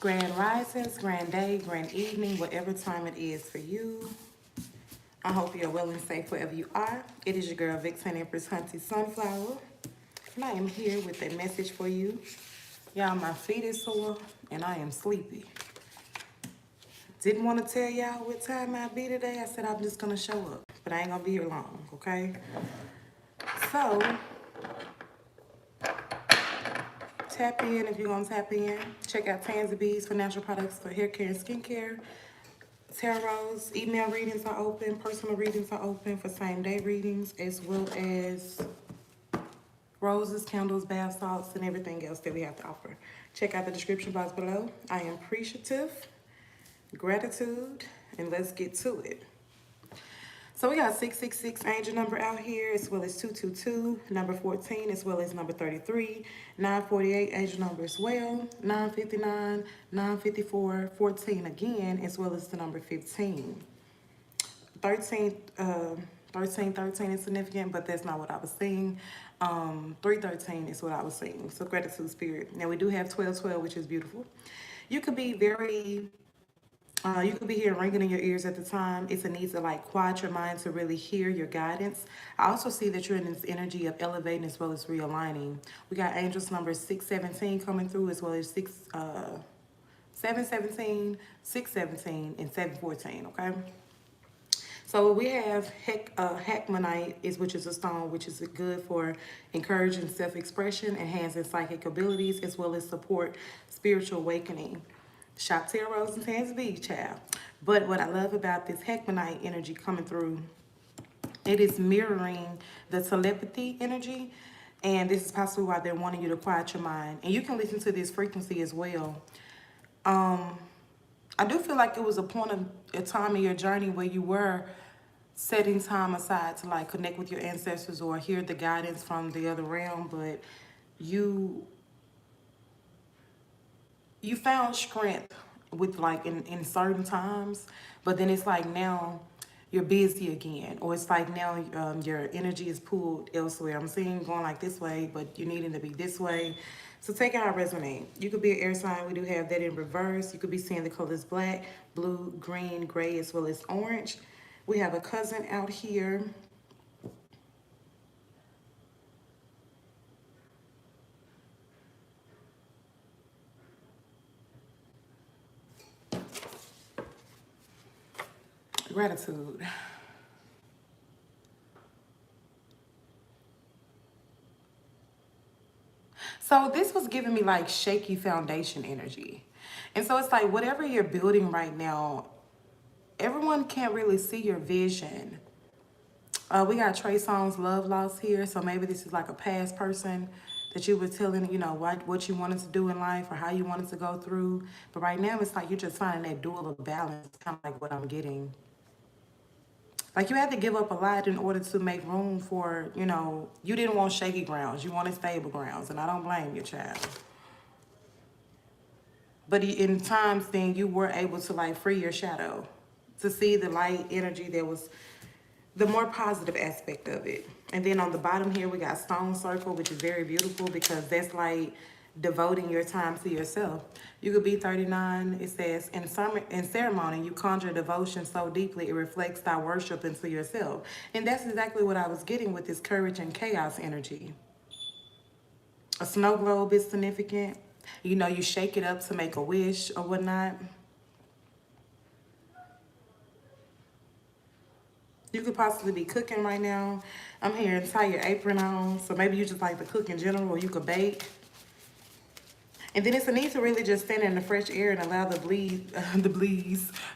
Grand risings, grand day, grand evening, whatever time it is for you. I hope you're well and safe wherever you are. It is your girl, Vixen Empress Hunty Sunflower. And I am here with a message for you. Y'all, my feet is sore and I am sleepy. Didn't want to tell y'all what time I'll be today. I said I'm just going to show up. But I ain't going to be here long, okay? So, tap in if you're going to tap in. Check out Tanzi B's for natural products for hair care and skincare. TarRose email readings are open. Personal readings are open for same-day readings, as well as roses, candles, bath salts, and everything else that we have to offer. Check out the description box below. I am appreciative, gratitude, and let's get to it. So we got 666 angel number out here, as well as 222, number 14, as well as number 33, 948 angel number as well, 959, 954, 14 again, as well as the number 15. 13 is significant, but that's not what I was seeing. 313 is what I was seeing. So gratitude spirit. Now we do have 1212, which is beautiful. You could be very... you could be hearing ringing in your ears at the time. It's a need to like quiet your mind to really hear your guidance. I also see that you're in this energy of elevating as well as realigning. We got angels number 617 coming through, as well as 717, 617, and 714, okay? So we have Hackmanite, which is a stone, which is good for encouraging self-expression, enhancing psychic abilities, as well as support spiritual awakening. Shop TarRose and Tanzi B, child. But what I love about this Hackmanite energy coming through, it is mirroring the telepathy energy. And this is possibly why they're wanting you to quiet your mind. And you can listen to this frequency as well. I do feel like it was a point of a time in your journey where you were setting time aside to like connect with your ancestors or hear the guidance from the other realm, but you found strength with like in certain times, but then it's like now you're busy again, or it's like now your energy is pulled elsewhere. I'm seeing going like this way, but you needing to be this way. So take it how it resonates. You could be an air sign. We do have that in reverse. You could be seeing the colors black, blue, green, gray, as well as orange. We have a cousin out here. Gratitude. So this was giving me like shaky foundation energy. And so it's like whatever you're building right now, everyone can't really see your vision. We got Trey Songz Love Lost here. So maybe this is like a past person that you were telling, you know, what you wanted to do in life or how you wanted to go through. But right now it's like you're just finding that dual of balance, kind of like what I'm getting. Like you had to give up a lot in order to make room for, you know, you didn't want shaky grounds. You wanted stable grounds. And I don't blame you, child. But in times then you were able to like free your shadow. To see the light energy that was the more positive aspect of it. And then on the bottom here we got Stone Circle, which is very beautiful because that's like devoting your time to yourself. You could be 39. It says, in ceremony, you conjure devotion so deeply it reflects thy worship into yourself. And that's exactly what I was getting with this courage and chaos energy. A snow globe is significant. You know, you shake it up to make a wish or whatnot. You could possibly be cooking right now. I'm hearing tie your apron on. So maybe you just like to cook in general, or you could bake. And then it's a need to really just stand in the fresh air and allow the breeze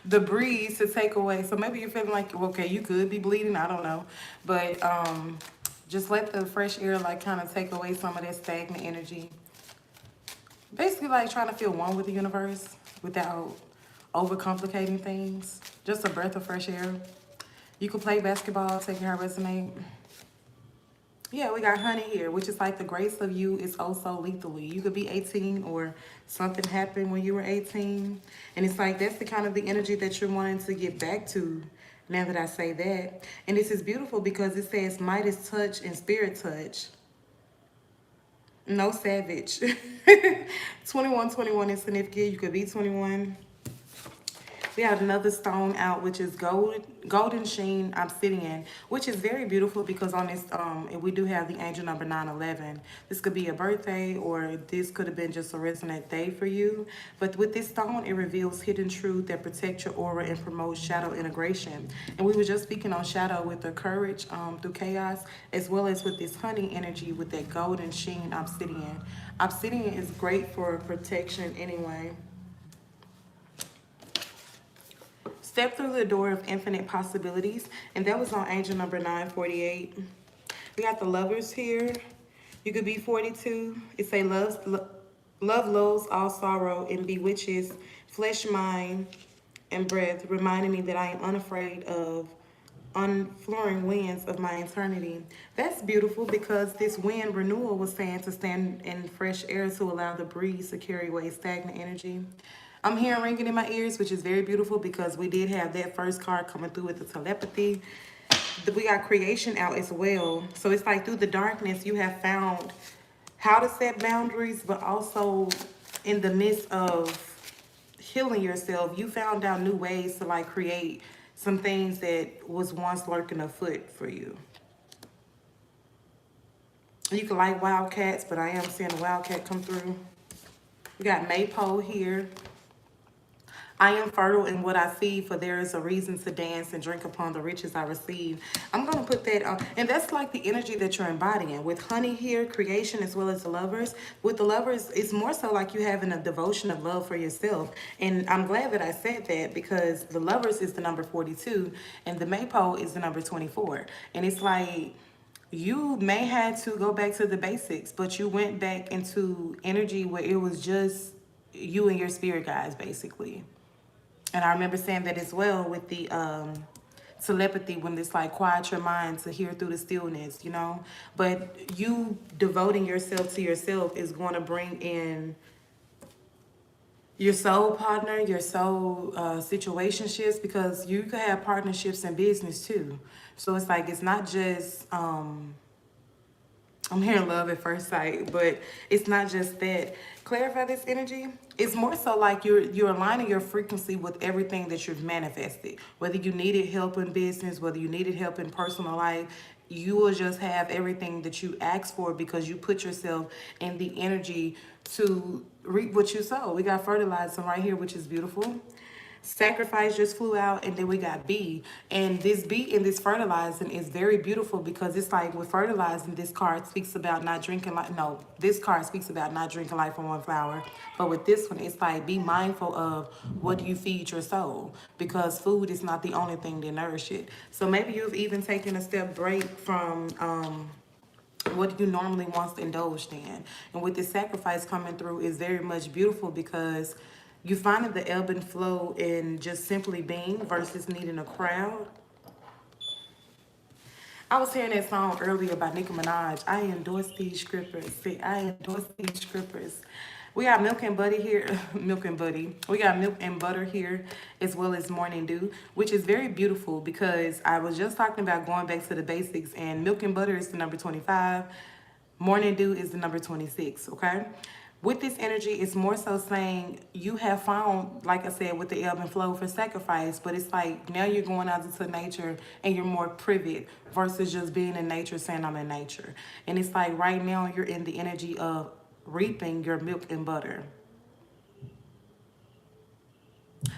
to take away. So maybe you're feeling like, okay, you could be bleeding, I don't know. But just let the fresh air like kind of take away some of that stagnant energy. Basically like trying to feel one with the universe without overcomplicating things. Just a breath of fresh air. You could play basketball, take your resonate. Yeah, we got honey here, which is like the grace of you is oh so lethally. You could be 18 or something happened when you were 18. And it's like that's the kind of the energy that you're wanting to get back to now that I say that. And this is beautiful because it says Midas touch and spirit touch. No savage. 2121 is significant. You could be 21. We have another stone out, which is golden sheen obsidian, which is very beautiful because on this, and we do have the angel number 911. This could be a birthday, or this could have been just a resonant day for you. But with this stone, it reveals hidden truth that protects your aura and promotes shadow integration. And we were just speaking on shadow with the courage through chaos, as well as with this honey energy with that golden sheen obsidian. Obsidian is great for protection anyway. Step through the door of infinite possibilities. And that was on angel number 948. We got the lovers here. You could be 42. It say love lulls all sorrow and bewitches flesh, mind, and breath, reminding me that I am unafraid of unflooring winds of my eternity. That's beautiful because this wind renewal was saying to stand in fresh air to allow the breeze to carry away stagnant energy. I'm hearing ringing in my ears, which is very beautiful because we did have that first card coming through with the telepathy. We got creation out as well. So it's like through the darkness, you have found how to set boundaries, but also in the midst of healing yourself, you found out new ways to like create some things that was once lurking afoot for you. You can like wildcats, but I am seeing a wildcat come through. We got maypole here. I am fertile in what I see, for there is a reason to dance and drink upon the riches I receive. I'm going to put that on. And that's like the energy that you're embodying. With honey here, creation, as well as the lovers. With the lovers, it's more so like you having a devotion of love for yourself. And I'm glad that I said that because the lovers is the number 42 and the maypole is the number 24. And it's like you may have to go back to the basics, but you went back into energy where it was just you and your spirit guides, basically. And I remember saying that as well with the telepathy, when it's like quiet your mind to hear through the stillness, you know. But you devoting yourself to yourself is going to bring in your soul partner, your soul situationships, because you could have partnerships in business too. So it's like, it's not just, I'm hearing love at first sight, but it's not just that. Clarify this energy. It's more so like you're aligning your frequency with everything that you've manifested. Whether you needed help in business, whether you needed help in personal life, you will just have everything that you asked for because you put yourself in the energy to reap what you sow. We got fertilizer right here, which is beautiful. Sacrifice just flew out, and then we got B. And this B in this fertilizing is very beautiful because it's like with fertilizing, this card speaks about not drinking like, no, this card speaks about not drinking life from one flower. But with this one, it's like be mindful of what you feed your soul, because food is not the only thing that nourish it. So maybe you've even taken a step break from what you normally want to indulge in. And with this sacrifice coming through is very much beautiful because you finding the ebb and flow in just simply being versus needing a crowd. I was hearing that song earlier by Nicki Minaj. I endorse these scrippers. See, I endorse these scrippers. We got milk and butter here. Milk and buddy. We got milk and butter here, as well as morning dew, which is very beautiful because I was just talking about going back to the basics, and milk and butter is the number 25. Morning dew is the number 26, okay? With this energy, it's more so saying you have found, like I said, with the ebb and flow for sacrifice, but it's like now you're going out into nature and you're more private versus just being in nature saying I'm in nature. And it's like right now you're in the energy of reaping your milk and butter.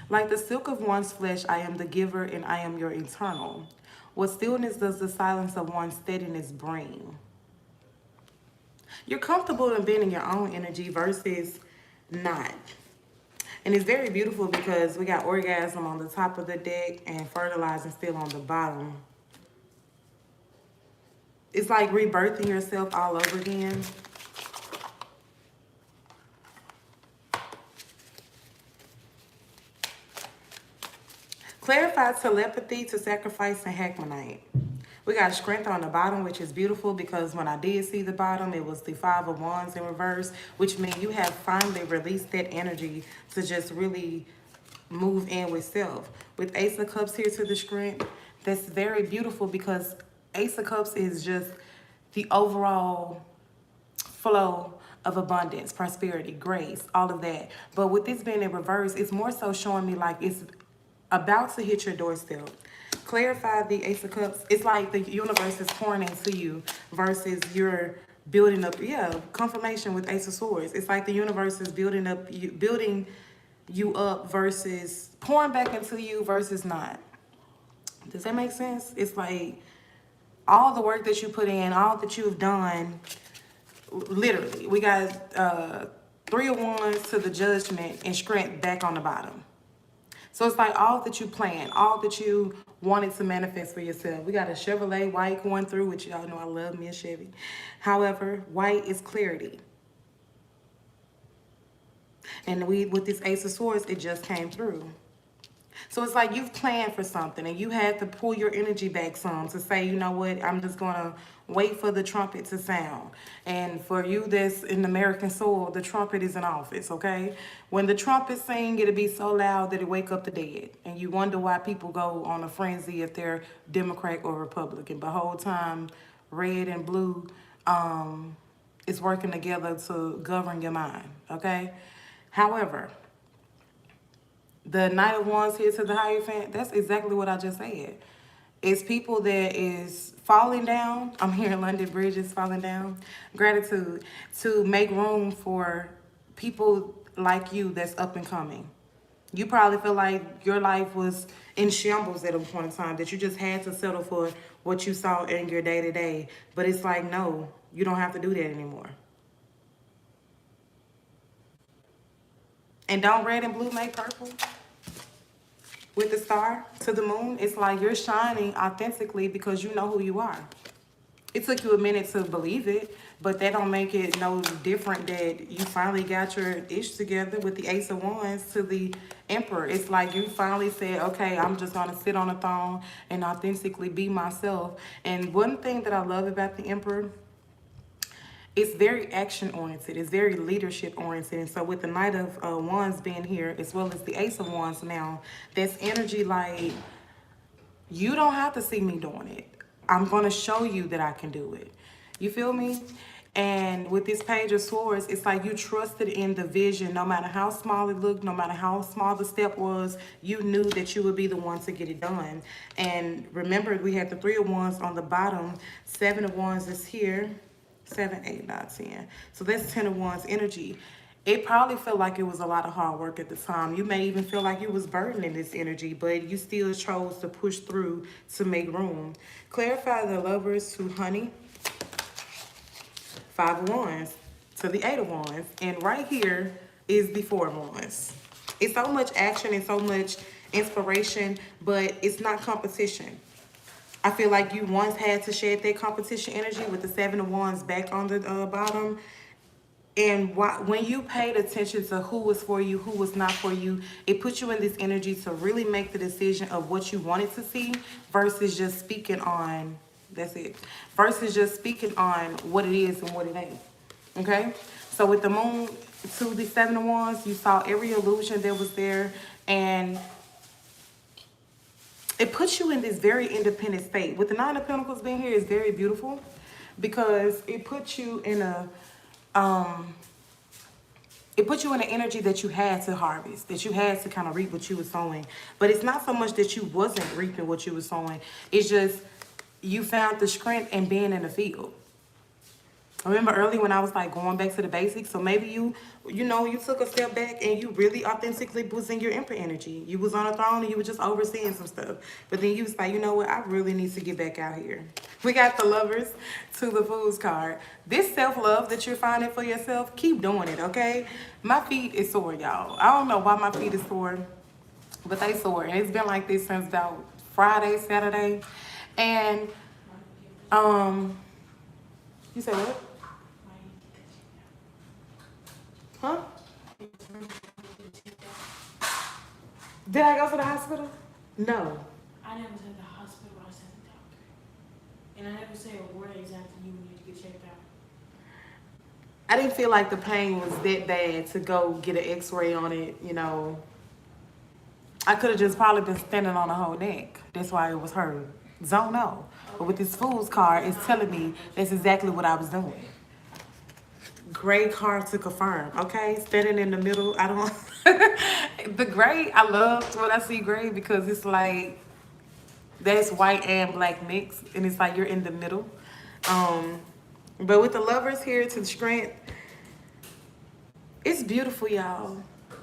Like the silk of one's flesh, I am the giver and I am your eternal. What stillness does the silence of one's steadiness bring? You're comfortable in being in your own energy versus not. And it's very beautiful because we got orgasm on the top of the deck and fertilizing still on the bottom. It's like rebirthing yourself all over again. Clarify telepathy to sacrifice and Hackmanite. We got strength on the bottom, which is beautiful because when I did see the bottom, it was the 5 of Wands in reverse, which means you have finally released that energy to just really move in with self. With Ace of Cups here to the strength, that's very beautiful because Ace of Cups is just the overall flow of abundance, prosperity, grace, all of that. But with this being in reverse, it's more so showing me like it's about to hit your doorstep. Clarify the Ace of Cups. It's like the universe is pouring into you versus you're building up. Yeah, confirmation with Ace of Swords. It's like the universe is building you up versus pouring back into you versus not. Does that make sense? It's like all the work that you put in, all that you've done, literally. We got 3 of Wands to the Judgment and Strength back on the bottom. So it's like all that you planned, all that you wanted to manifest for yourself. We got a Chevrolet white going through, which y'all know I love me a Chevy. However, white is clarity. And with this Ace of Swords, it just came through. So it's like you've planned for something and you had to pull your energy back some to say, you know what, I'm just going to wait for the trumpet to sound. And for you that's in American soil, the trumpet is in office, okay? When the trumpet sing, it'll be so loud that it wake up the dead. And you wonder why people go on a frenzy if they're Democrat or Republican. But whole time, red and blue is working together to govern your mind, okay? However, the Knight of Wands here to the Hierophant, that's exactly what I just said. It's people that is falling down. I'm hearing London Bridge is falling down. Gratitude to make room for people like you that's up and coming. You probably feel like your life was in shambles at a point in time, that you just had to settle for what you saw in your day-to-day. But it's like, no, you don't have to do that anymore. And don't red and blue make purple? With the star to the moon, it's like you're shining authentically because you know who you are. It took you a minute to believe it, but that don't make it no different that you finally got your ish together with the Ace of Wands to the Emperor. It's like you finally said, okay, I'm just going to sit on a throne and authentically be myself. And one thing that I love about the Emperor, it's very action-oriented. It's very leadership-oriented. And so with the Knight of Wands being here, as well as the Ace of Wands now, that's energy like, you don't have to see me doing it. I'm going to show you that I can do it. You feel me? And with this Page of Swords, it's like you trusted in the vision. No matter how small it looked, no matter how small the step was, you knew that you would be the one to get it done. And remember, we had the 3 of Wands on the bottom. 7 of Wands is here. 7, 8, 9, 10. So that's 10 of Wands energy. It probably felt like it was a lot of hard work at the time. You may even feel like you was burdened in this energy, but you still chose to push through to make room. Clarify the Lovers to Honey. 5 of Wands to the 8 of Wands. And right here is the 4 of Wands. It's so much action and so much inspiration, but it's not competition. I feel like you once had to shed that competition energy with the 7 of Wands back on the bottom. And when you paid attention to who was for you, who was not for you, it put you in this energy to really make the decision of what you wanted to see versus just speaking on, that's it, versus just speaking on what it is and what it ain't. Okay? So with the moon to the 7 of Wands, you saw every illusion that was there, and it puts you in this very independent state. With the 9 of Pentacles being here is very beautiful because it puts you in a, it puts you in an energy that you had to harvest, that you had to kind of reap what you were sowing. But it's not so much that you wasn't reaping what you were sowing. It's just you found the strength in being in the field. I remember early when I was like going back to the basics. So maybe you took a step back and you really authentically was in your Emperor energy. You was on a throne and you were just overseeing some stuff. But then you was like, you know what? I really need to get back out here. We got the Lovers to the Fool's card. This self-love that you're finding for yourself, keep doing it, okay? My feet is sore, y'all. I don't know why my feet is sore, but they sore. And it's been like this since about Friday, Saturday. And, you said what? Huh? Did I go to the hospital? No. I never said the hospital, I said the doctor. And I never said where exactly you need to get checked out. I didn't feel like the pain was that bad to go get an x-ray on it, you know. I could have just probably been standing on the whole neck. That's why it was hurt. Don't know. But with this Fool's card, it's telling me that's exactly what I was doing. gray card to confirm, okay? Standing in the middle, I don't... The gray, I love when I see gray because it's like, that's white and black mix, and it's like you're in the middle. But with the lovers here to the strength, it's beautiful, y'all.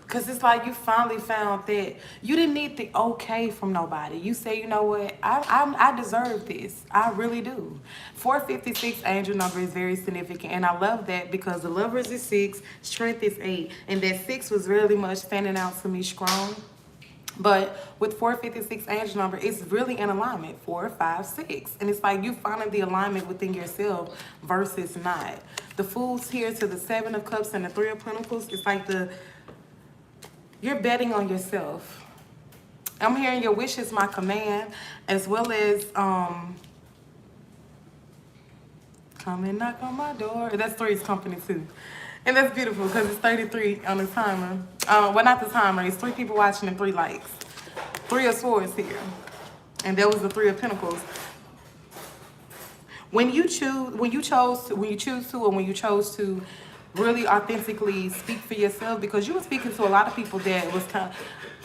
Cause it's like you finally found that you didn't need the okay from nobody. You say, you know what, I deserve this. I really do. 456 angel number is very significant, and I love that because the lovers is 6, strength is 8, and that 6 was really much standing out to me strong. But with 456 angel number, it's really in alignment, 4, 5, 6. And it's like you finding the alignment within yourself versus not. The Fool's here to the 7 of Cups and the 3 of Pentacles. It's like you're betting on yourself. I'm hearing your wish is my command, as well as come and knock on my door. That's 3's company too. And that's beautiful because it's 33 on the timer. Well, not the timer. It's 3 people watching and 3 likes. 3 of Swords here. And that was the 3 of Pentacles. When you chose to really authentically speak for yourself, because you were speaking to a lot of people that was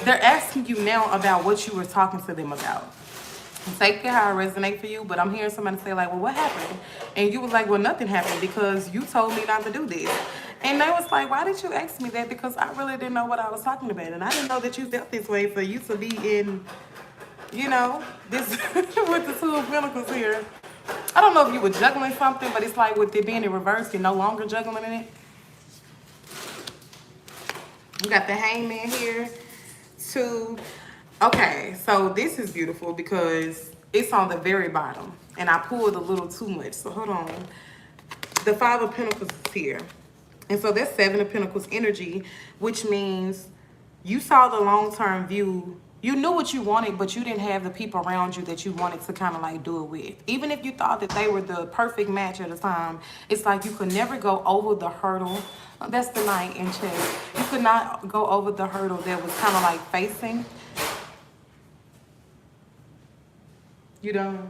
they're asking you now about what you were talking to them about. Take it how it resonate for you, but I'm hearing somebody say like, well, what happened? And you was like, well, nothing happened because you told me not to do this. And they was like, why did you ask me that? Because I really didn't know what I was talking about. And I didn't know that you felt this way for you to be in, you know, this with the 2 of Pentacles here. I don't know if you were juggling something, but it's like with it being in reverse, you're no longer juggling in it. We got the Hangman here too. Okay, so this is beautiful because it's on the very bottom. And I pulled a little too much, so hold on. The 5 of Pentacles is here. And so that's 7 of Pentacles energy, which means you saw the long-term view. You knew what you wanted, but you didn't have the people around you that you wanted to kind of like do it with. Even if you thought that they were the perfect match at the time, it's like you could never go over the hurdle. That's the Knight in chess. You could not go over the hurdle that was kind of like facing. You know?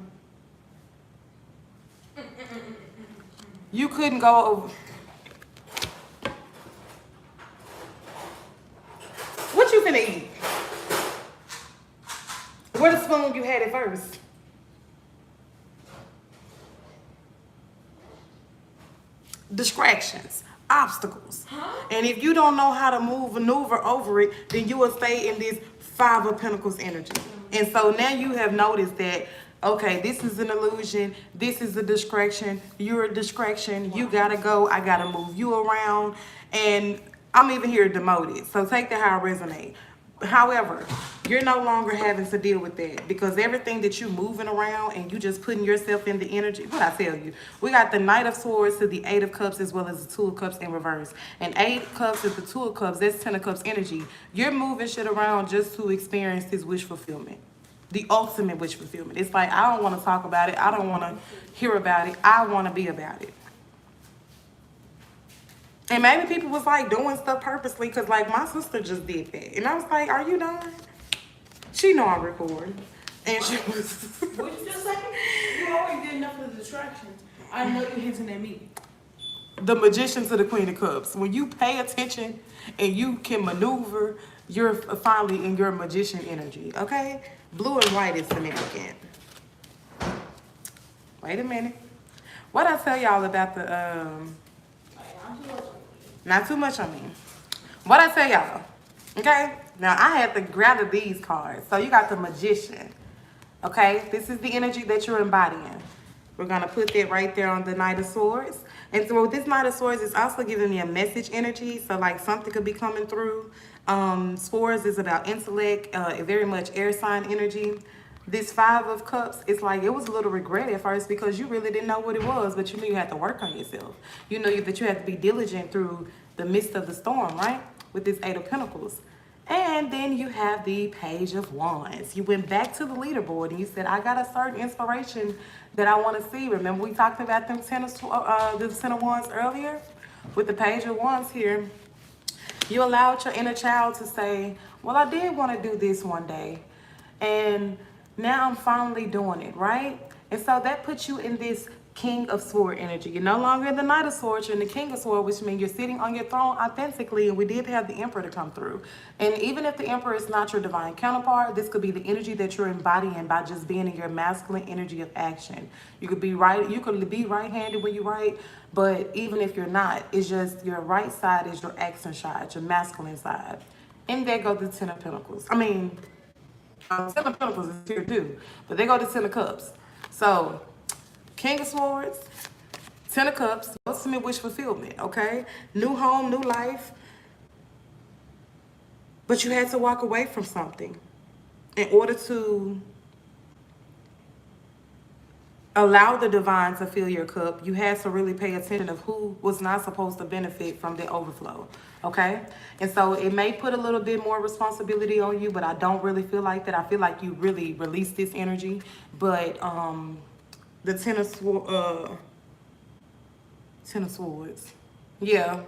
You couldn't go over. What you finna eat? Where the spoon you had it first? Distractions, obstacles. And if you don't know how to maneuver over it, then you will stay in this 5 of Pentacles energy. And so now you have noticed that, okay, this is an illusion. This is a distraction. You're a distraction. You gotta go. I gotta move you around. And I'm even here demoted. So take that how it resonates. However, you're no longer having to deal with that because everything that you're moving around and you just putting yourself in the energy. What I tell you, we got the Knight of Swords to the 8 of Cups as well as the 2 of Cups in reverse. And 8 of Cups is the 2 of Cups. That's 10 of Cups energy. You're moving shit around just to experience this wish fulfillment. The ultimate wish fulfillment. It's like, I don't want to talk about it. I don't want to hear about it. I want to be about it. And maybe people was like doing stuff purposely because like my sister just did that. And I was like, are you done? She know I'm recording. And she was... What you just say? You always did enough of the distractions. I know you hinting at me. The Magician to the Queen of Cups. When you pay attention and you can maneuver, you're finally in your magician energy, okay? Blue and white is significant. Wait a minute. What I tell y'all about the... Not too much on me. What I tell y'all, okay? Now, I had to gather these cards. So, you got the Magician, okay? This is the energy that you're embodying. We're going to put that right there on the Knight of Swords. And so, with this Knight of Swords, it's also giving me a message energy. So, like, something could be coming through. Swords is about intellect, very much air sign energy. This 5 of Cups, it's like it was a little regret at first because you really didn't know what it was, but you knew you had to work on yourself. You knew that you had to be diligent through the midst of the storm, right? With this 8 of Pentacles. And then you have the Page of Wands. You went back to the leaderboard and you said, I got a certain inspiration that I want to see. Remember we talked about them the 10 of Wands earlier? With the Page of Wands here, you allowed your inner child to say, well, I did want to do this one day. And now I'm finally doing it, right? And so that puts you in this King of Sword energy. You're no longer in the Knight of Swords, you're in the King of Sword, which means you're sitting on your throne authentically. And we did have the Emperor to come through. And even if the Emperor is not your divine counterpart, this could be the energy that you're embodying by just being in your masculine energy of action. You could be right-handed when you write, but even if you're not, it's just your right side is your action side, your masculine side. And there goes the Ten of Pentacles. I mean, Ten of Pentacles is here too, but they go to Ten of Cups. So, King of Swords, Ten of Cups, ultimate wish fulfillment, okay? New home, new life. But you had to walk away from something in order to allow the divine to fill your cup. You had to really pay attention of who was not supposed to benefit from the overflow, okay? And so it may put a little bit more responsibility on you, but I don't really feel like that. I feel like you really released this energy. But the Ten of Swords, yeah,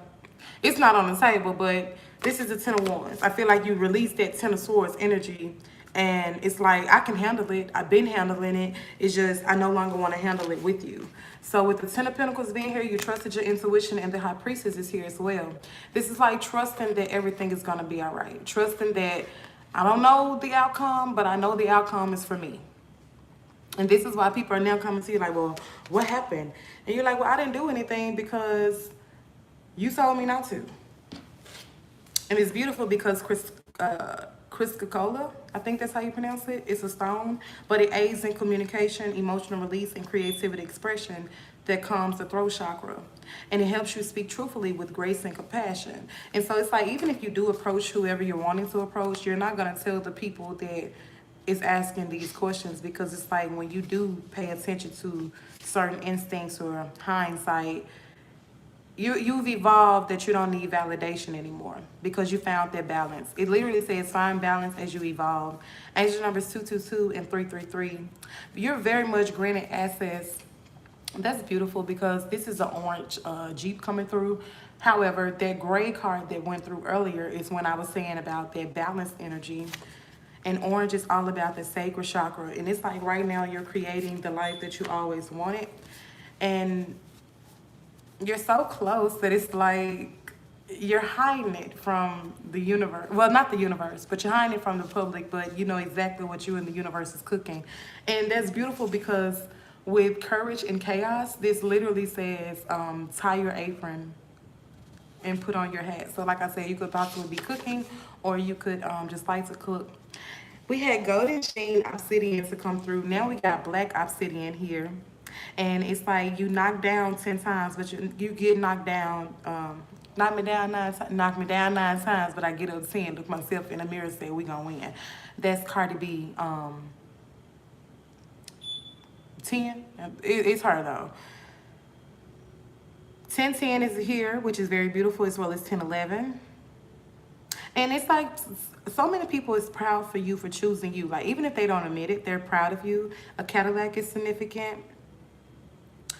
it's not on the table, but this is the Ten of Wands. I feel like you released that Ten of Swords energy, and it's like, I can handle it. I've been handling it. It's just, I no longer want to handle it with you. So with the Ten of Pentacles being here, you trusted your intuition, and the High Priestess is here as well. This is like trusting that everything is going to be all right. Trusting that I don't know the outcome, but I know the outcome is for me. And this is why people are now coming to you like, well, what happened? And you're like, well, I didn't do anything because you told me not to. And it's beautiful because Chrysocolla, I think that's how you pronounce it. It's a stone, but it aids in communication, emotional release, and creativity expression that calms the throat chakra. And it helps you speak truthfully with grace and compassion. And so it's like, even if you do approach whoever you're wanting to approach, you're not going to tell the people that is asking these questions, because it's like when you do pay attention to certain instincts or hindsight, you've evolved that you don't need validation anymore because you found that balance. It literally says find balance as you evolve. Angel numbers 222 and 333. You're very much granted access. That's beautiful because this is an orange Jeep coming through. However, that gray card that went through earlier is when I was saying about that balanced energy. And orange is all about the sacred chakra. And it's like right now you're creating the life that you always wanted. And you're so close that it's like you're hiding it from the universe. Well, not the universe, but you're hiding it from the public, but you know exactly what you and the universe is cooking. And that's beautiful because with courage and chaos, this literally says tie your apron and put on your hat. So like I said, you could possibly be cooking, or you could just like to cook. We had golden sheen obsidian to come through. Now we got black obsidian here. And it's like you knock down 10 times, but you get knocked down. Knock me down 9 times, but I get up 10, look myself in the mirror and say, we gonna win. That's Cardi B 10. It's her though. 1010 is here, which is very beautiful, as well as 1011. And it's like so many people is proud for you for choosing you. Like, even if they don't admit it, they're proud of you. A Cadillac is significant.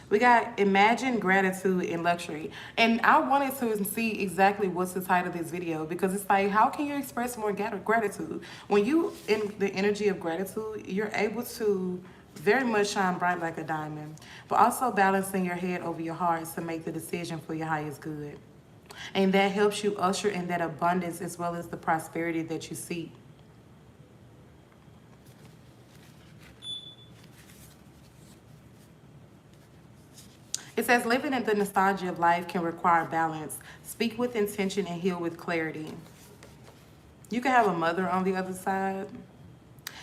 We got imagine, gratitude, and luxury. And I wanted to see exactly what's the title of this video, because it's like, how can you express more gratitude? When you in the energy of gratitude, you're able to very much shine bright like a diamond, but also balancing your head over your heart to make the decision for your highest good. And that helps you usher in that abundance as well as the prosperity that you seek. It says living in the nostalgia of life can require balance. Speak with intention and heal with clarity. You can have a mother on the other side.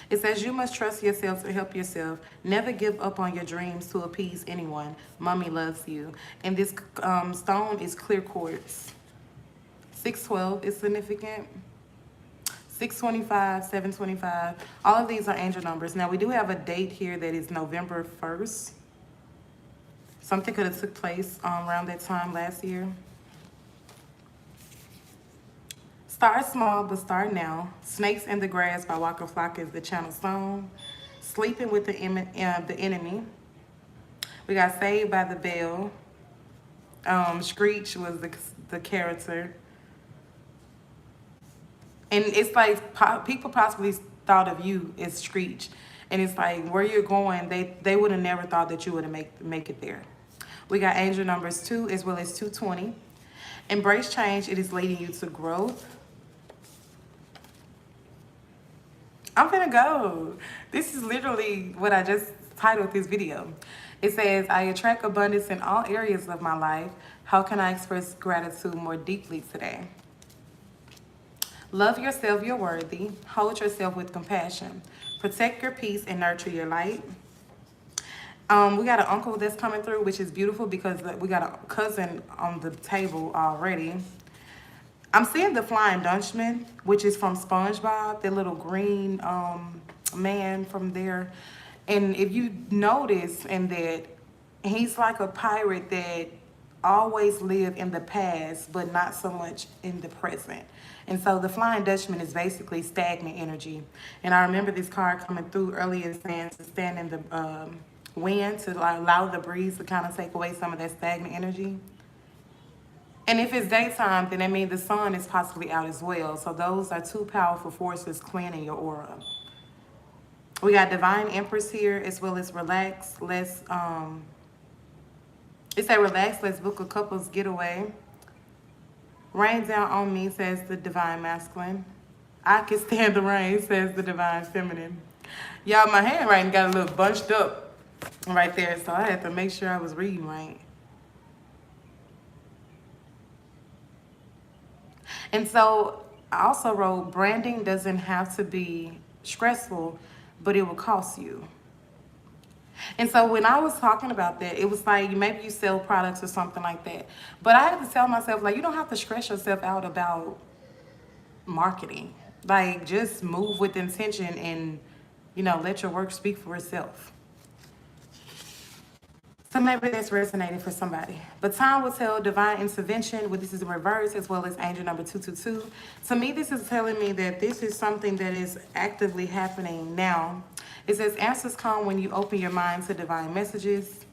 It says you must trust yourself to help yourself. Never give up on your dreams to appease anyone. Mommy loves you. And this stone is clear quartz. 612 is significant. 625, 725. All of these are angel numbers. Now we do have a date here that is November 1st. Something could have took place around that time last year. Start small, but start now. Snakes in the Grass by Waka Flocka is the channel stone. Sleeping with the Enemy. We got Saved by the Bell. Screech was the character. And it's like people possibly thought of you as Screech. And it's like where you're going, they would have never thought that you would have make it there. We got angel numbers 2 as well as 220. Embrace change. It is leading you to growth. I'm gonna go. This is literally what I just titled this video. It says, I attract abundance in all areas of my life. How can I express gratitude more deeply today? Love yourself, you're worthy. Hold yourself with compassion. Protect your peace and nurture your light. We got an uncle that's coming through, which is beautiful because we got a cousin on the table already. I'm seeing the Flying Dutchman, which is from SpongeBob, the little green man from there. And if you notice in that, he's like a pirate that always lived in the past, but not so much in the present. And so the Flying Dutchman is basically stagnant energy. And I remember this card coming through earlier saying to stand in the wind to allow the breeze to kind of take away some of that stagnant energy. And if it's daytime, then that means the sun is possibly out as well. So those are two powerful forces cleansing your aura. We got Divine Empress here as well as relax. Let's it said relax, let's book a couple's getaway. Rain down on me, says the Divine Masculine. I can stand the rain, says the Divine Feminine. Y'all, my handwriting got a little bunched up right there, so I had to make sure I was reading right. And so I also wrote, branding doesn't have to be stressful, but it will cost you. And so when I was talking about that, it was like maybe you sell products or something like that. But I had to tell myself, like, you don't have to stress yourself out about marketing. Like, just move with intention and, you know, let your work speak for itself. So maybe that's resonating for somebody. But time will tell. Divine intervention, well, this is in reverse, as well as angel number 222. To me, this is telling me that this is something that is actively happening now. It says answers come when you open your mind to divine messages.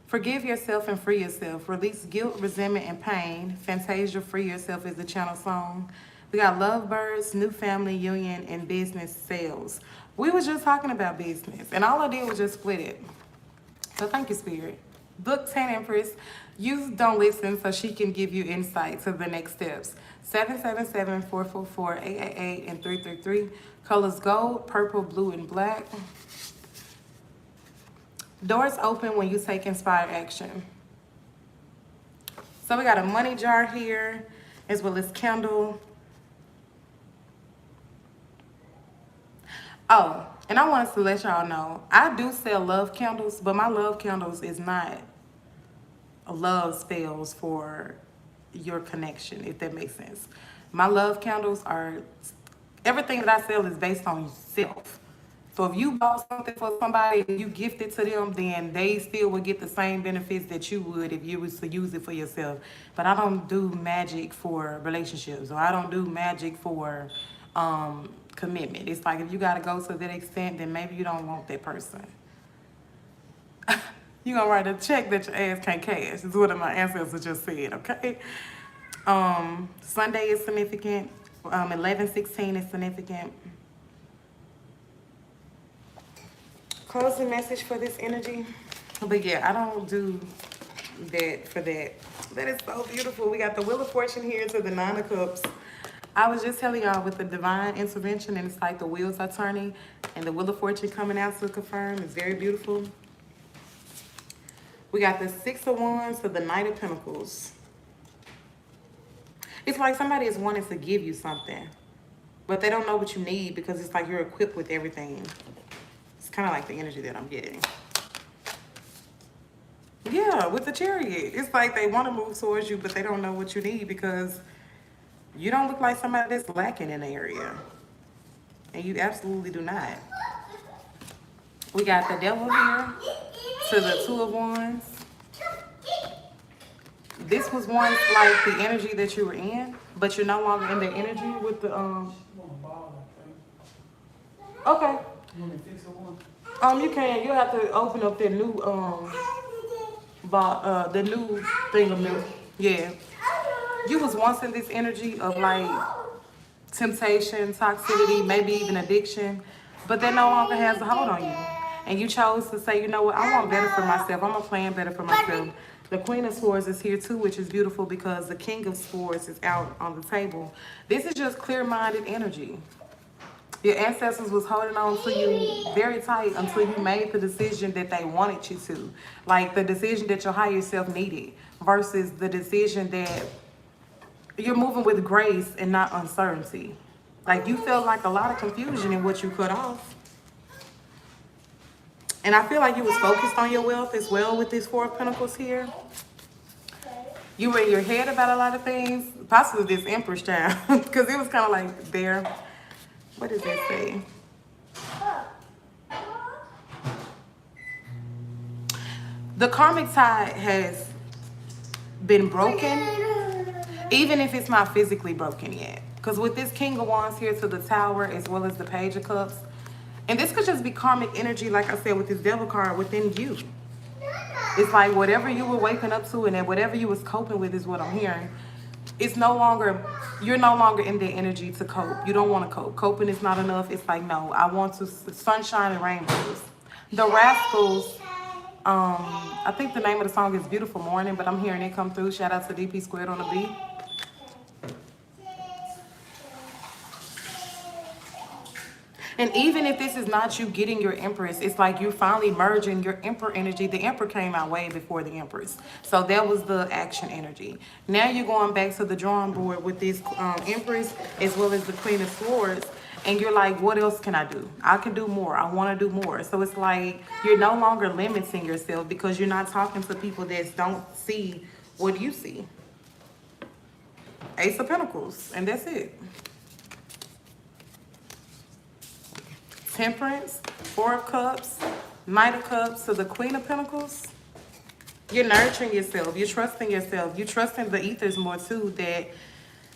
Forgive yourself and free yourself. Release guilt, resentment, and pain. Fantasia, free yourself is the channel song. We got lovebirds, new family union, and business sales. We were just talking about business, and all I did was just split it. So thank you, Spirit. Book 10 Empress. You don't listen, so she can give you insight to the next steps. 777-444-888 and 333. Colors gold, purple, blue, and black. Doors open when you take inspired action. So we got a money jar here, as well as candle. Oh, and I wanted to let y'all know, I do sell love candles, but my love candles is not love spells for your connection, if that makes sense. My love candles are, everything that I sell is based on yourself. So if you bought something for somebody and you gift it to them, then they still would get the same benefits that you would if you was to use it for yourself. But I don't do magic for relationships, or I don't do magic for commitment. It's like if you gotta go to that extent, then maybe you don't want that person. You gonna write a check that your ass can't cash, is what my ancestors just said, okay? Sunday is significant. 11/16 is significant. Closing message for this energy. But yeah, I don't do that for that. That is so beautiful. We got the Wheel of Fortune here to the 9 of Cups. I was just telling y'all with the divine intervention, and it's like the wheels are turning and the Wheel of Fortune coming out to confirm. It's very beautiful. We got the 6 of Wands to the Knight of Pentacles. It's like somebody is wanting to give you something, but they don't know what you need because it's like you're equipped with everything. It's kind of like the energy that I'm getting. Yeah, with the Chariot. It's like they want to move towards you, but they don't know what you need because you don't look like somebody that's lacking in the area. And you absolutely do not. We got the Devil here to the 2 of Wands. This was once like the energy that you were in, but you're no longer in the energy with the Okay. You can. You have to open up the new the new thing of milk. Yeah. You was once in this energy of like temptation, toxicity, maybe even addiction. but that no longer has a hold on you. And you chose to say, you know what, I want better for myself. I'm going to plan better for myself. The Queen of Swords is here too, which is beautiful because the King of Swords is out on the table. This is just clear-minded energy. Your ancestors was holding on to you very tight until you made the decision that they wanted you to. Like the decision that your higher self needed versus the decision that you're moving with grace and not uncertainty. Like you felt like a lot of confusion in what you cut off. And I feel like you was focused on your wealth as well with this Four of Pentacles here. You were in your head about a lot of things. Possibly this Empress child. Because it was kind of like there. What does that say? The karmic tie has been broken, even if it's not physically broken yet. Because with this King of Wands here to the Tower, as well as the Page of Cups, and this could just be karmic energy, like I said, with this Devil card within you. It's like whatever you were waking up to and then whatever you was coping with is what I'm hearing. It's no longer, you're no longer in the energy to cope. You don't want to cope. Coping is not enough. It's like, no, I want to sunshine and rainbows. The Rascals, I think the name of the song is Beautiful Morning, but I'm hearing it come through. Shout out to DP Squared on the beat. And even if this is not you getting your Empress, it's like you're finally merging your Emperor energy. The Emperor came out way before the Empress. So that was the action energy. Now you're going back to the drawing board with this Empress as well as the Queen of Swords. And you're like, what else can I do? I can do more. I want to do more. So it's like you're no longer limiting yourself because you're not talking to people that don't see what you see. Ace of Pentacles. And that's it. Temperance, Four of Cups, Knight of Cups to the Queen of Pentacles. You're nurturing yourself. You're trusting yourself. You're trusting the ethers more too, that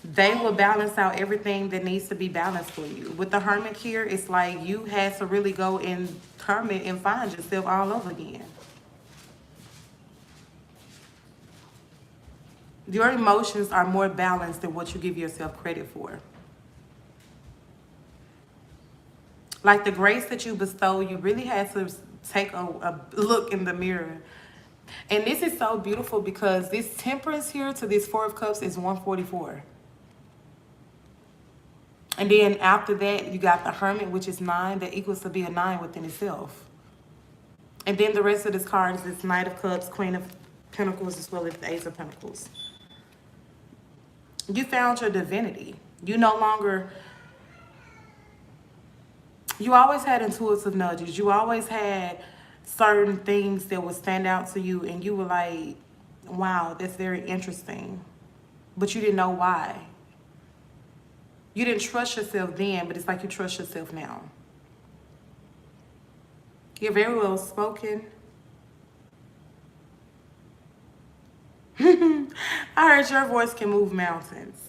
they will balance out everything that needs to be balanced for you. With the Hermit here, it's like you had to really go and hermit and find yourself all over again. Your emotions are more balanced than what you give yourself credit for. Like the grace that you bestow, you really had to take a look in the mirror. And this is so beautiful because this Temperance here to this Four of Cups is 144. And then after that, you got the Hermit, which is 9. That equals to be a 9 within itself. And then the rest of this card is this Knight of Cups, Queen of Pentacles, as well as the Ace of Pentacles. You found your divinity. You no longer... You always had intuitive nudges. You always had certain things that would stand out to you and you were like, wow, that's very interesting. But you didn't know why. You didn't trust yourself then, but it's like you trust yourself now. You're very well spoken. I heard your voice can move mountains.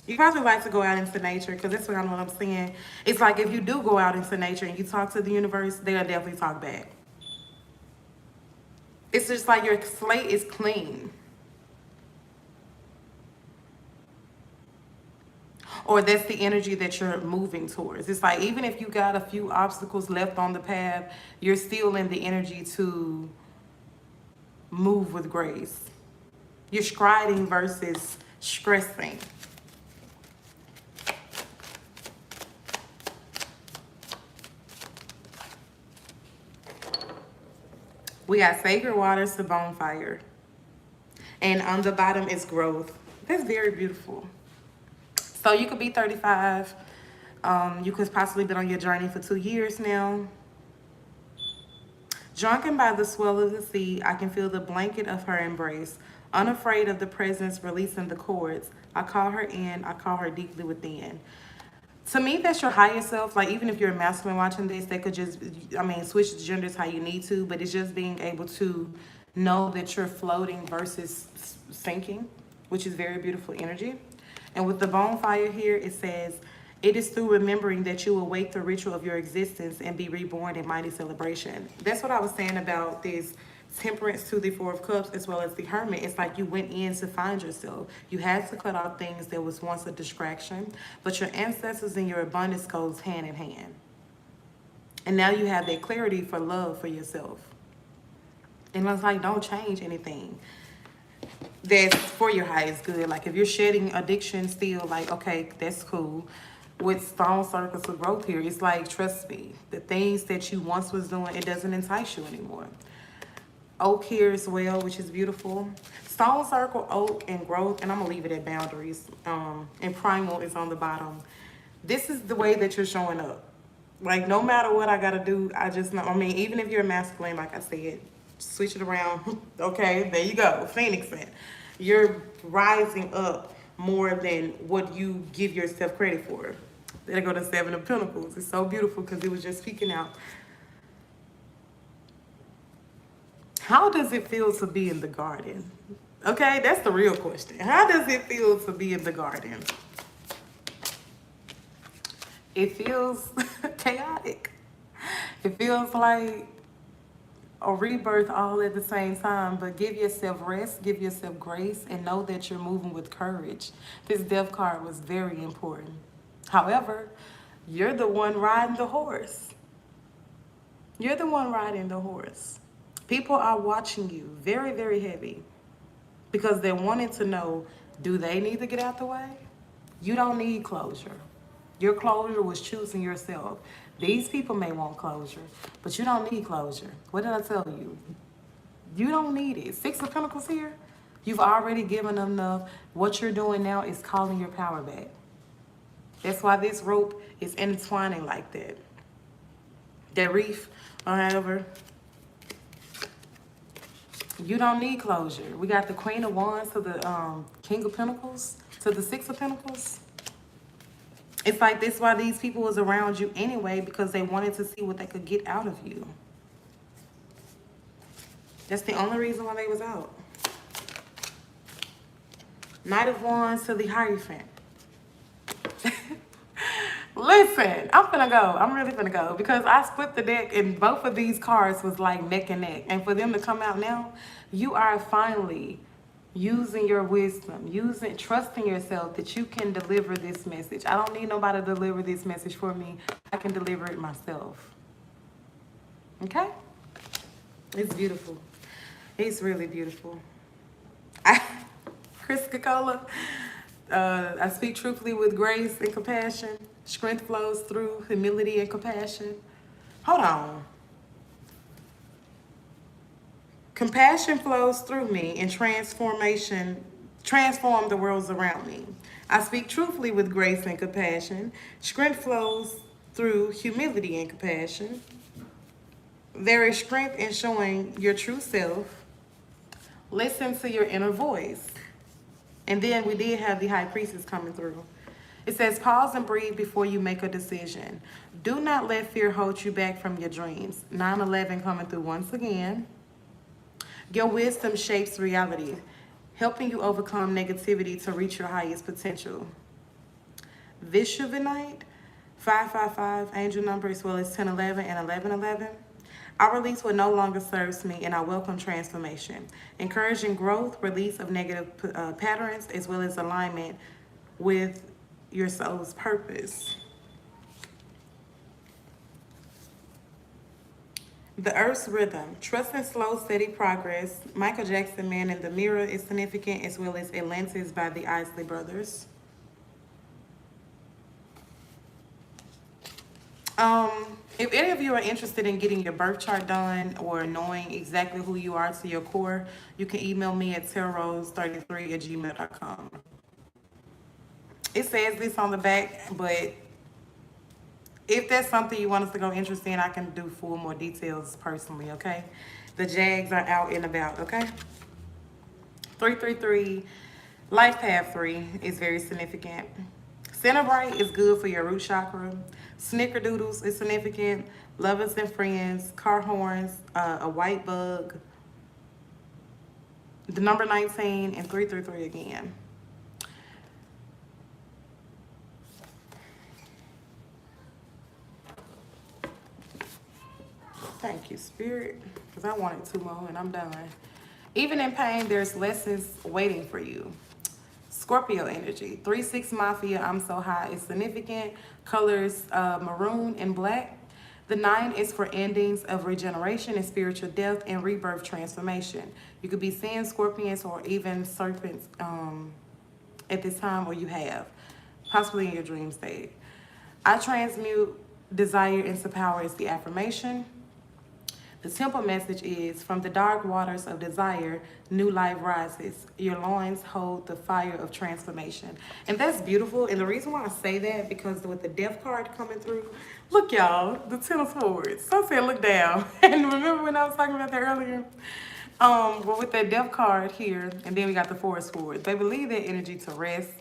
You probably like to go out into nature because that's what I'm saying. It's like if you do go out into nature and you talk to the universe, they'll definitely talk back. It's just like your slate is clean. Or that's the energy that you're moving towards. It's like even if you got a few obstacles left on the path, you're still in the energy to move with grace. You're striding versus stressing. We got sacred waters to bonfire. And on the bottom is growth. That's very beautiful. So you could be 35. You could possibly been on your journey for 2 years now. Drunken by the swell of the sea, I can feel the blanket of her embrace. Unafraid of the presence, releasing the cords. I call her in, I call her deeply within. To me, that's your higher self. Like, even if you're a masculine watching this, they could just, I mean, switch the genders how you need to, but it's just being able to know that you're floating versus sinking, which is very beautiful energy. And with the bonfire here, it says, It is through remembering that you awake the ritual of your existence and be reborn in mighty celebration. That's what I was saying about this temperance to the Four of Cups as well as the Hermit. It's like you went in to find yourself. You had to cut off things that was once a distraction, but your ancestors and your abundance goes hand in hand. And now you have that clarity for love for yourself. And it's like, don't change anything that's for your highest good. Like if you're shedding addiction still, like, okay, that's cool. With stone circles of growth here, it's like, trust me, the things that you once was doing, it doesn't entice you anymore. Oak here as well, which is beautiful. Stone circle, oak, and growth, and I'm gonna leave it at boundaries. And primal is on the bottom. This is the way that you're showing up. Like no matter what I gotta do, I just know. I mean, even if you're masculine, like I said, switch it around. Okay, there you go, phoenixing. You're rising up more than what you give yourself credit for. There go the Seven of Pentacles. It's so beautiful because it was just speaking out. How does it feel to be in the garden? Okay, that's the real question. How does it feel to be in the garden? It feels chaotic. It feels like a rebirth all at the same time, but give yourself rest, give yourself grace, and know that you're moving with courage. This death card was very important. However, you're the one riding the horse. You're the one riding the horse. People are watching you very, very heavy because they're wanting to know, do they need to get out the way? You don't need closure. Your closure was choosing yourself. These people may want closure, but you don't need closure. What did I tell you? You don't need it. Six of Pentacles here. You've already given enough. What you're doing now is calling your power back. That's why this rope is intertwining like that. That reef, or however. You don't need closure. We got the Queen of Wands to the King of Pentacles to the Six of Pentacles. It's like this why these people was around you anyway, because they wanted to see what they could get out of you. That's the only reason why they was out. Knight of Wands to the Hierophant. Listen, I'm finna go. I'm really finna go because I split the deck and both of these cards was like neck and neck. And for them to come out now, you are finally using your wisdom, trusting yourself that you can deliver this message. I don't need nobody to deliver this message for me. I can deliver it myself. Okay? It's beautiful. It's really beautiful. Chris Coca-Cola, I speak truthfully with grace and compassion. Strength flows through humility and compassion. Hold on. Compassion flows through me and transform the worlds around me. I speak truthfully with grace and compassion. Strength flows through humility and compassion. There is strength in showing your true self. Listen to your inner voice. And then we did have the High Priestess coming through. It says, pause and breathe before you make a decision. Do not let fear hold you back from your dreams. 9/11 coming through once again. Your wisdom shapes reality, helping you overcome negativity to reach your highest potential. Vishuvanite, 555, angel number, as well as 1011 and 1111. I release what no longer serves me, and I welcome transformation. Encouraging growth, release of negative patterns, as well as alignment with your soul's purpose. The Earth's rhythm, trust in slow, steady progress. Michael Jackson, Man in the Mirror is significant, as well as Atlantis by the Isley Brothers. If any of you are interested in getting your birth chart done or knowing exactly who you are to your core, you can email me at TarRose33@gmail.com. It says this on the back, but if that's something you want us to go interested in, I can do full more details personally, okay? The Jags are out and about, okay? 333, Life Path 3 is very significant. Centerbright is good for your root chakra. Snickerdoodles is significant. Lovers and friends, car horns, a white bug. The number 19 and 333 again. Thank you, Spirit, because I wanted 2 more and I'm done. Even in pain, there's lessons waiting for you. Scorpio energy. 3-6 Mafia, I'm so high is significant. Colors maroon and black. The 9 is for endings of regeneration and spiritual death and rebirth transformation. You could be seeing scorpions or even serpents at this time, or you have, possibly in your dream state. I transmute desire into power is the affirmation. The temple message is, from the dark waters of desire, new life rises. Your loins hold the fire of transformation. And that's beautiful. And the reason why I say that, because with the death card coming through, look y'all, the 10 of swords. So I said look down. And remember when I was talking about that earlier? Well, with that death card here, and then we got the 4 of swords. Baby, leave that energy to rest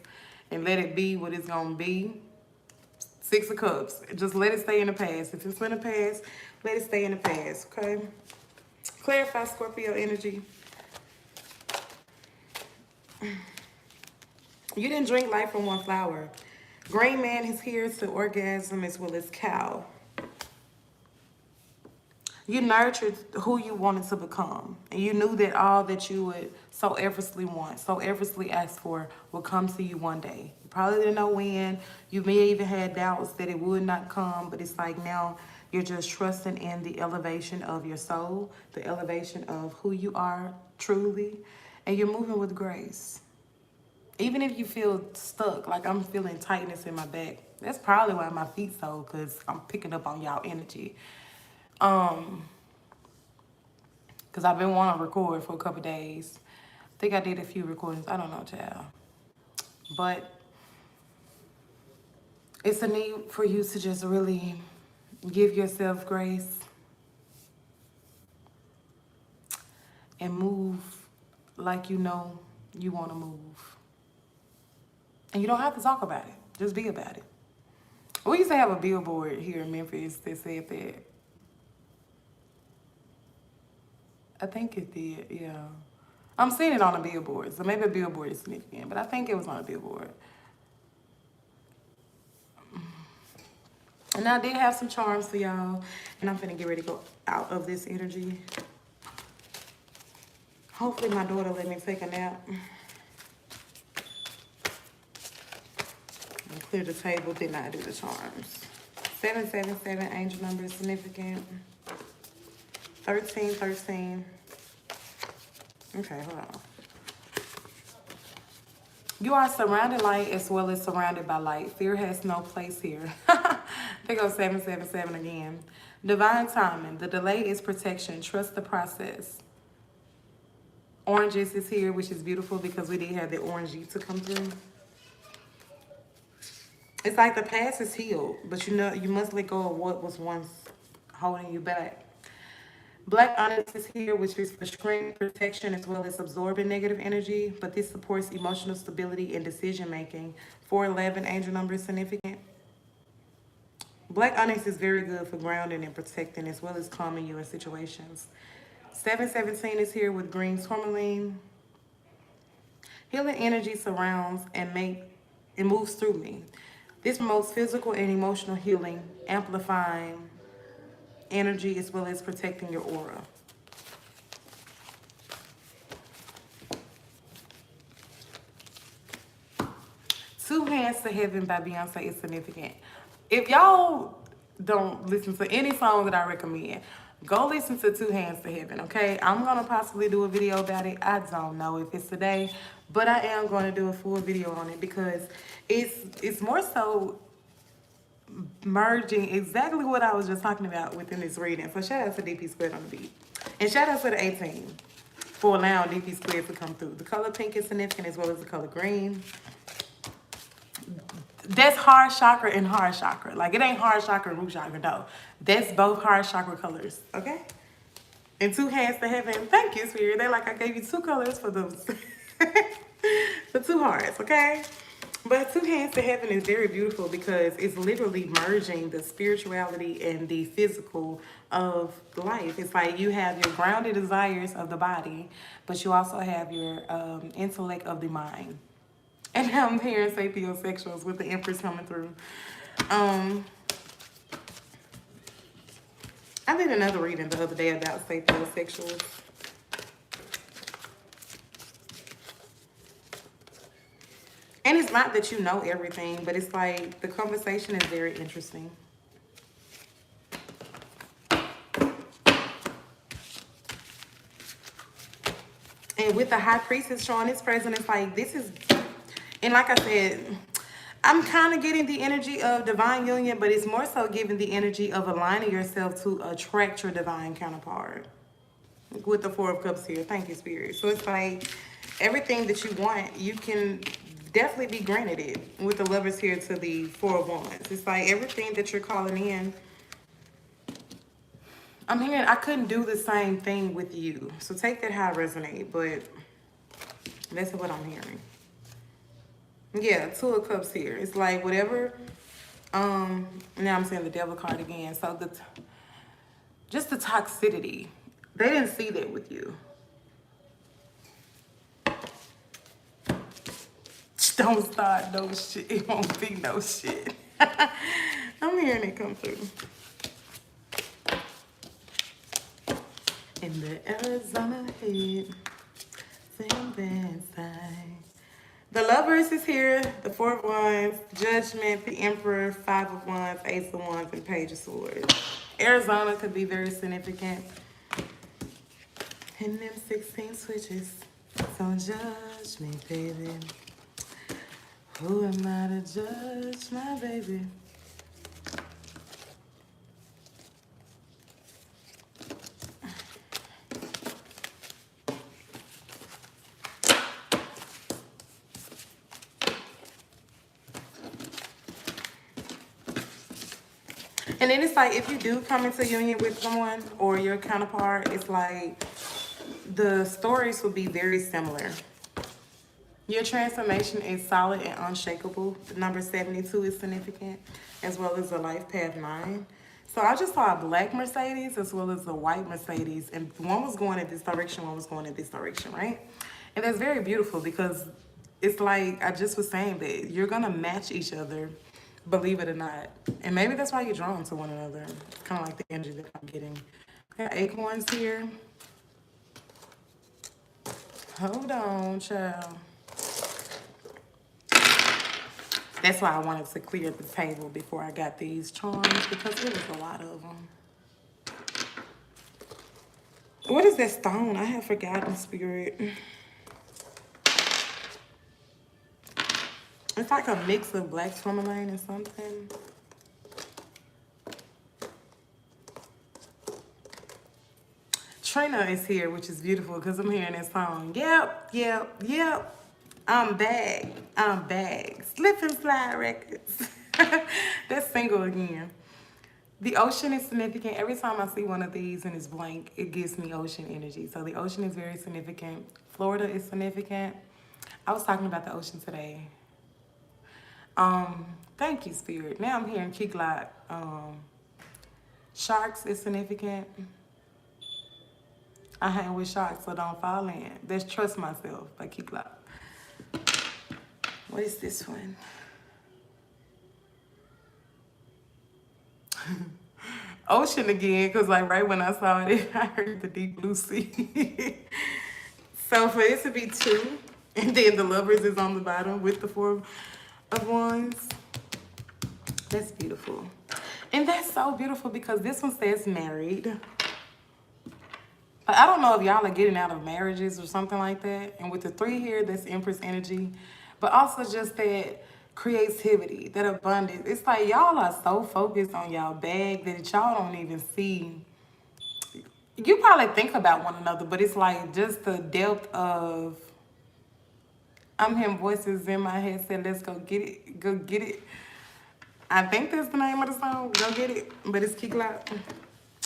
and let it be what it's going to be. 6 of Cups. Just let it stay in the past. If it's in the past, let it stay in the past, okay? Clarify Scorpio energy. You didn't drink life from one flower. Green man is here to orgasm as well as cow. You nurtured who you wanted to become. And you knew that all that you would so effortlessly want, so effortlessly ask for, will come to you one day. You probably didn't know when. You may even had doubts that it would not come, but it's like now you're just trusting in the elevation of your soul, the elevation of who you are truly, and you're moving with grace. Even if you feel stuck, like I'm feeling tightness in my back, that's probably why my feet so, because I'm picking up on y'all energy. Because I've been wanting to record for a couple days. I think I did a few recordings. I don't know, child. But it's a need for you to just really give yourself grace and move like you know you want to move. And you don't have to talk about it. Just be about it. We used to have a billboard here in Memphis that said that. I think it did, yeah. I'm seeing it on a billboard, so maybe a billboard is significant, but I think it was on a billboard. And I did have some charms for y'all, and I'm finna get ready to go out of this energy. Hopefully my daughter let me take a nap. And clear the table, did not do the charms. 777, angel number is significant. 1313. Okay, hold on. You are surrounded light as well as surrounded by light. Fear has no place here. There goes 777 again. Divine timing. The delay is protection. Trust the process. Oranges is here, which is beautiful because we did have the orangey to come through. It's like the past is healed, but you know you must let go of what was once holding you back. Black onyx is here, which is for strength, protection, as well as absorbing negative energy, but this supports emotional stability and decision making. 411, angel number is significant. Black onyx is very good for grounding and protecting, as well as calming you in situations. 717 is here with green tourmaline. Healing energy surrounds and moves through me. This promotes physical and emotional healing, amplifying energy as well as protecting your aura. Two Hands to Heaven by Beyonce is significant. If y'all don't listen to any song that I recommend, go listen to Two Hands to Heaven, okay? I'm going to possibly do a video about it. I don't know if it's today, but I am going to do a full video on it because it's more so merging exactly what I was just talking about within this reading. So shout out to DP Squared on the beat. And shout out to the 18 for allowing DP Squared to come through. The color pink is significant as well as the color green. That's heart chakra and heart chakra. Like, it ain't heart chakra and root chakra, no. That's both heart chakra colors, okay? And Two Hands to Heaven. Thank you, Spirit. They're like, I gave you 2 colors for those. The 2 hearts, okay? But Two Hands to Heaven is very beautiful because it's literally merging the spirituality and the physical of life. It's like you have your grounded desires of the body, but you also have your intellect of the mind. And I'm hearing sapiosexuals with the Empress coming through. I did another reading the other day about sapiosexuals. And it's not that you know everything, but it's like the conversation is very interesting. And with the high priestess showing its presence, it's like this is, and like I said, I'm kind of getting the energy of divine union, but it's more so giving the energy of aligning yourself to attract your divine counterpart. With the Four of Cups here. Thank you, Spirit. So it's like everything that you want, you can definitely be granted it. With the Lovers here to the Four of Wands. It's like everything that you're calling in. I'm hearing I couldn't do the same thing with you. So take that how it resonates, but that's what I'm hearing. Yeah, Two of Cups here. It's like whatever. Now I'm saying the Devil card again. So just the toxicity. They didn't see that with you. Don't start no shit. It won't be no shit. I'm hearing it come through. In the Arizona heat, same band side. The Lovers is here. The Four of Wands, Judgment, the Emperor, Five of Wands, Ace of Wands, and Page of Swords. Arizona could be very significant. And them 16 switches. Don't judge me, baby. Who am I to judge my baby? And then it's like if you do come into union with someone or your counterpart, it's like the stories will be very similar. Your transformation is solid and unshakable. The number 72 is significant, as well as the life path 9. So I just saw a black Mercedes as well as a white Mercedes, and one was going in this direction, one was going in this direction, right? And that's very beautiful because it's like I just was saying that you're gonna match each other, believe it or not. And maybe that's why you're drawn to one another. It's kind of like the energy that I'm getting. Got acorns here. Hold on, child. That's why I wanted to clear the table before I got these charms, because there was a lot of them. What is that stone? I have forgotten, Spirit. It's like a mix of black tourmaline and something. Trina is here, which is beautiful because I'm hearing this song. Yep, yep, yep. I'm back. I'm back. Slip and Slide Records. That's single again. The ocean is significant. Every time I see one of these and it's blank, it gives me ocean energy. So the ocean is very significant. Florida is significant. I was talking about the ocean today. Thank you, Spirit. Now I'm hearing Kiklot. Sharks is significant. I hang with sharks, so don't fall in. That's Trust Myself by Kiklot. What is this one? Ocean again, because like right when I saw it, I heard the deep blue sea. So for this to be 2, and then the Lovers is on the bottom with the Four of Wands. That's beautiful. And that's so beautiful because this one says married. I don't know if y'all are getting out of marriages or something like that. And with the 3 here, that's Empress energy. But also just that creativity, that abundance. It's like y'all are so focused on y'all bag that y'all don't even see. You probably think about one another, but it's like just the depth of, I'm hearing voices in my head saying, let's go get it, go get it. I think that's the name of the song, Go Get It, but it's Kiklot.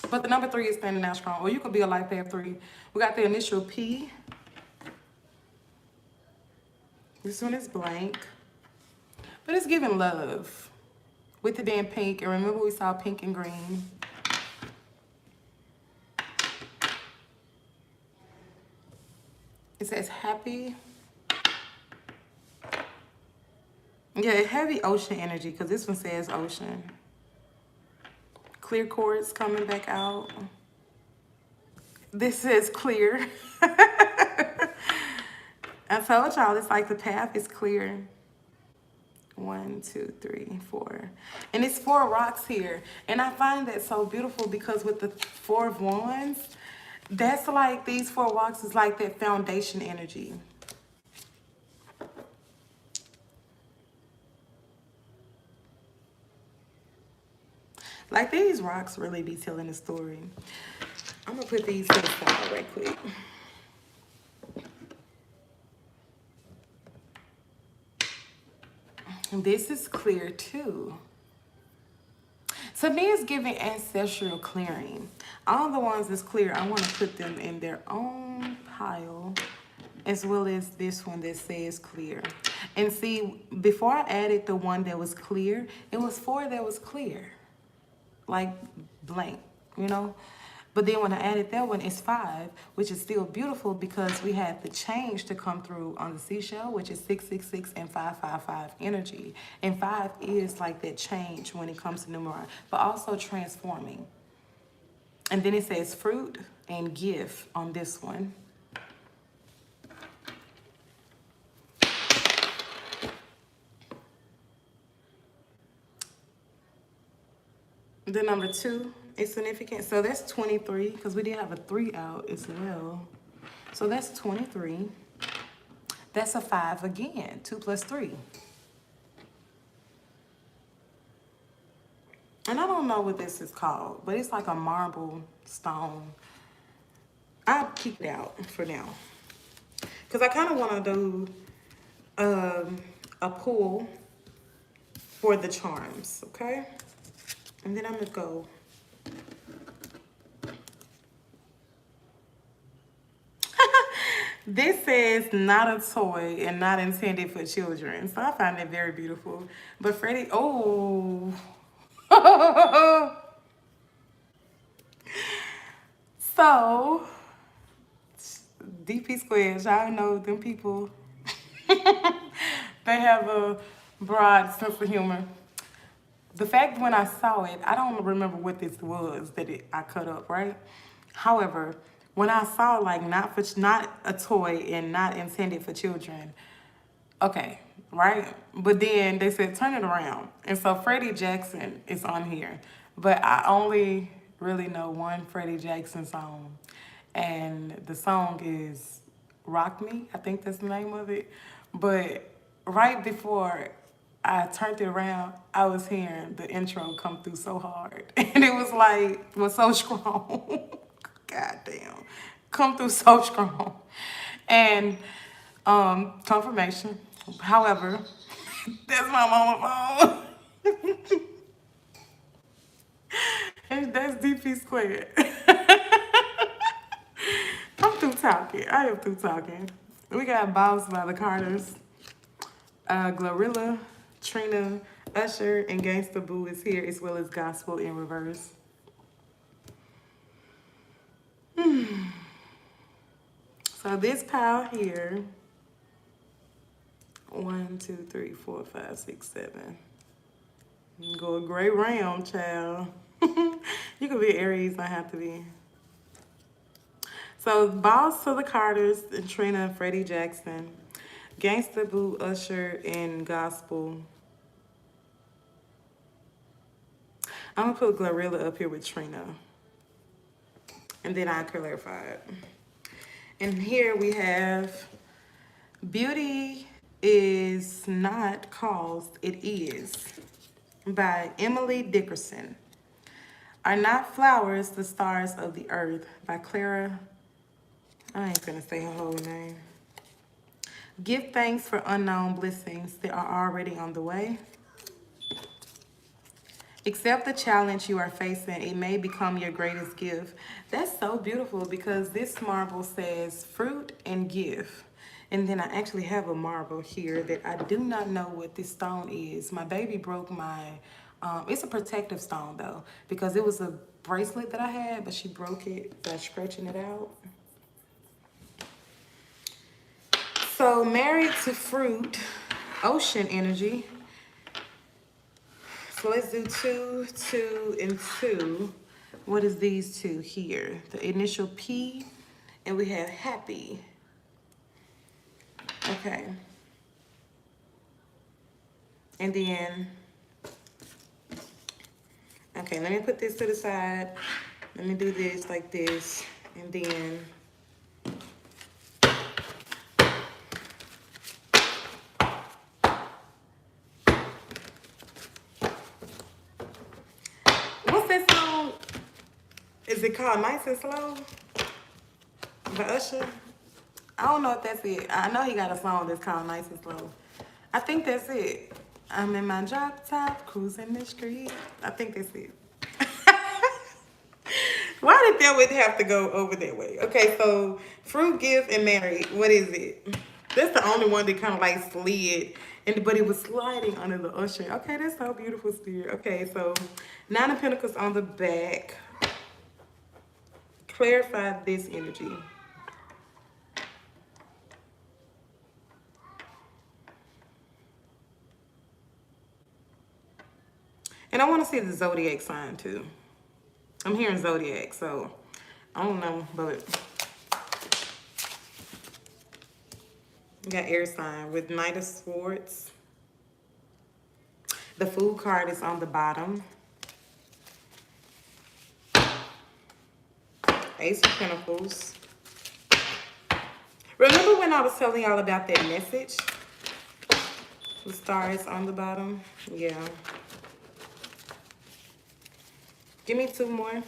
But the number 3 is standing out strong. Or you could be a life path 3. We got the initial P. This one is blank. But it's giving love. With the damn pink. And remember we saw pink and green. It says happy. Yeah, heavy ocean energy. Because this one says ocean. Clear quartz coming back out. This is clear. I told y'all it's like the path is clear. 1, 2, 3, 4. And it's 4 rocks here. And I find that so beautiful because with the 4 of Wands, that's like these 4 rocks is like that foundation energy. Like these rocks really be telling a story. I'm gonna put these to the side right quick. This is clear too. To me, it's giving ancestral clearing. All the ones that's clear, I want to put them in their own pile, as well as this one that says clear. And see, before I added the one that was clear, it was 4 that was clear, like blank, you know? But then when I added that one, it's 5, which is still beautiful because we had the change to come through on the seashell, which is 666 and 555 energy. And 5 is like that change when it comes to numerology, but also transforming. And then it says fruit and gift on this one. The number 2 is significant. So that's 23 because we did have a 3 out as well. So that's 23. That's a 5 again. 2 plus 3. And I don't know what this is called, but it's like a marble stone. I'll keep it out for now. Because I kind of want to do a pull for the charms, okay? And then I'm going to go. This says not a toy and not intended for children. So I find it very beautiful. But Freddie, oh. So, DP squares, y'all know them people. They have a broad sense of humor. The fact when I saw it, I don't remember what this was that I cut up, right? However, when I saw like not a toy and not intended for children, okay, right? But then they said turn it around. And so Freddie Jackson is on here. But I only really know one Freddie Jackson song. And the song is Rock Me. I think that's the name of it. But right before I turned it around, I was hearing the intro come through so hard. And it was like, was so strong. God damn. Come through so strong. And confirmation. However, that's my mama phone. And that's DP squared. I'm through talking. I am through talking. We got Boss by the Carters. Glorilla, Trina, Usher, and Gangsta Boo is here, as well as Gospel in Reverse. So this pile here, 1, 2, 3, 4, 5, 6, 7. Go a great round, child. You could be Aries, I have to be. So Boss to the Carters, and Trina and Freddie Jackson. Gangsta Boo, Usher, and Gospel. I'm gonna put Glorilla up here with Trina. And then I clarify it. And here we have Beauty is Not Caused, It Is by Emily Dickerson. Are Not Flowers the Stars of the Earth by Clara. I ain't gonna say her whole name. Give Thanks for Unknown Blessings that are already on the way. Accept the challenge you are facing. It may become your greatest gift. That's so beautiful because this marble says fruit and gift. And then I actually have a marble here that I do not know what this stone is. My baby broke my, it's a protective stone though, because it was a bracelet that I had, but she broke it by scratching it out. So Married to Fruit, Ocean Energy. So let's do 2, 2, and 2. What is these two here? The initial P, and we have happy. Okay. And then, okay, let me put this to the side. Let me do this like this, and then what's that song? Is it called Nice and Slow by Usher? I don't know if that's it. I know he got a song that's called Nice and Slow. I think that's it. I'm in my drop top, cruising the street. I think that's it. Why did that would have to go over that way? Okay, so fruit, gift, and married. What is it? That's the only one that kind of like slid, but it was sliding under the Usher. Okay, that's so beautiful, Spirit. Okay, so 9 of Pentacles on the back. Clarify this energy. And I want to see the zodiac sign too. I'm hearing zodiac, so I don't know, but we got air sign with Knight of Swords. The Fool card is on the bottom. Ace of Pentacles. Remember when I was telling y'all about that message? The star is on the bottom. Yeah. Give me 2 more.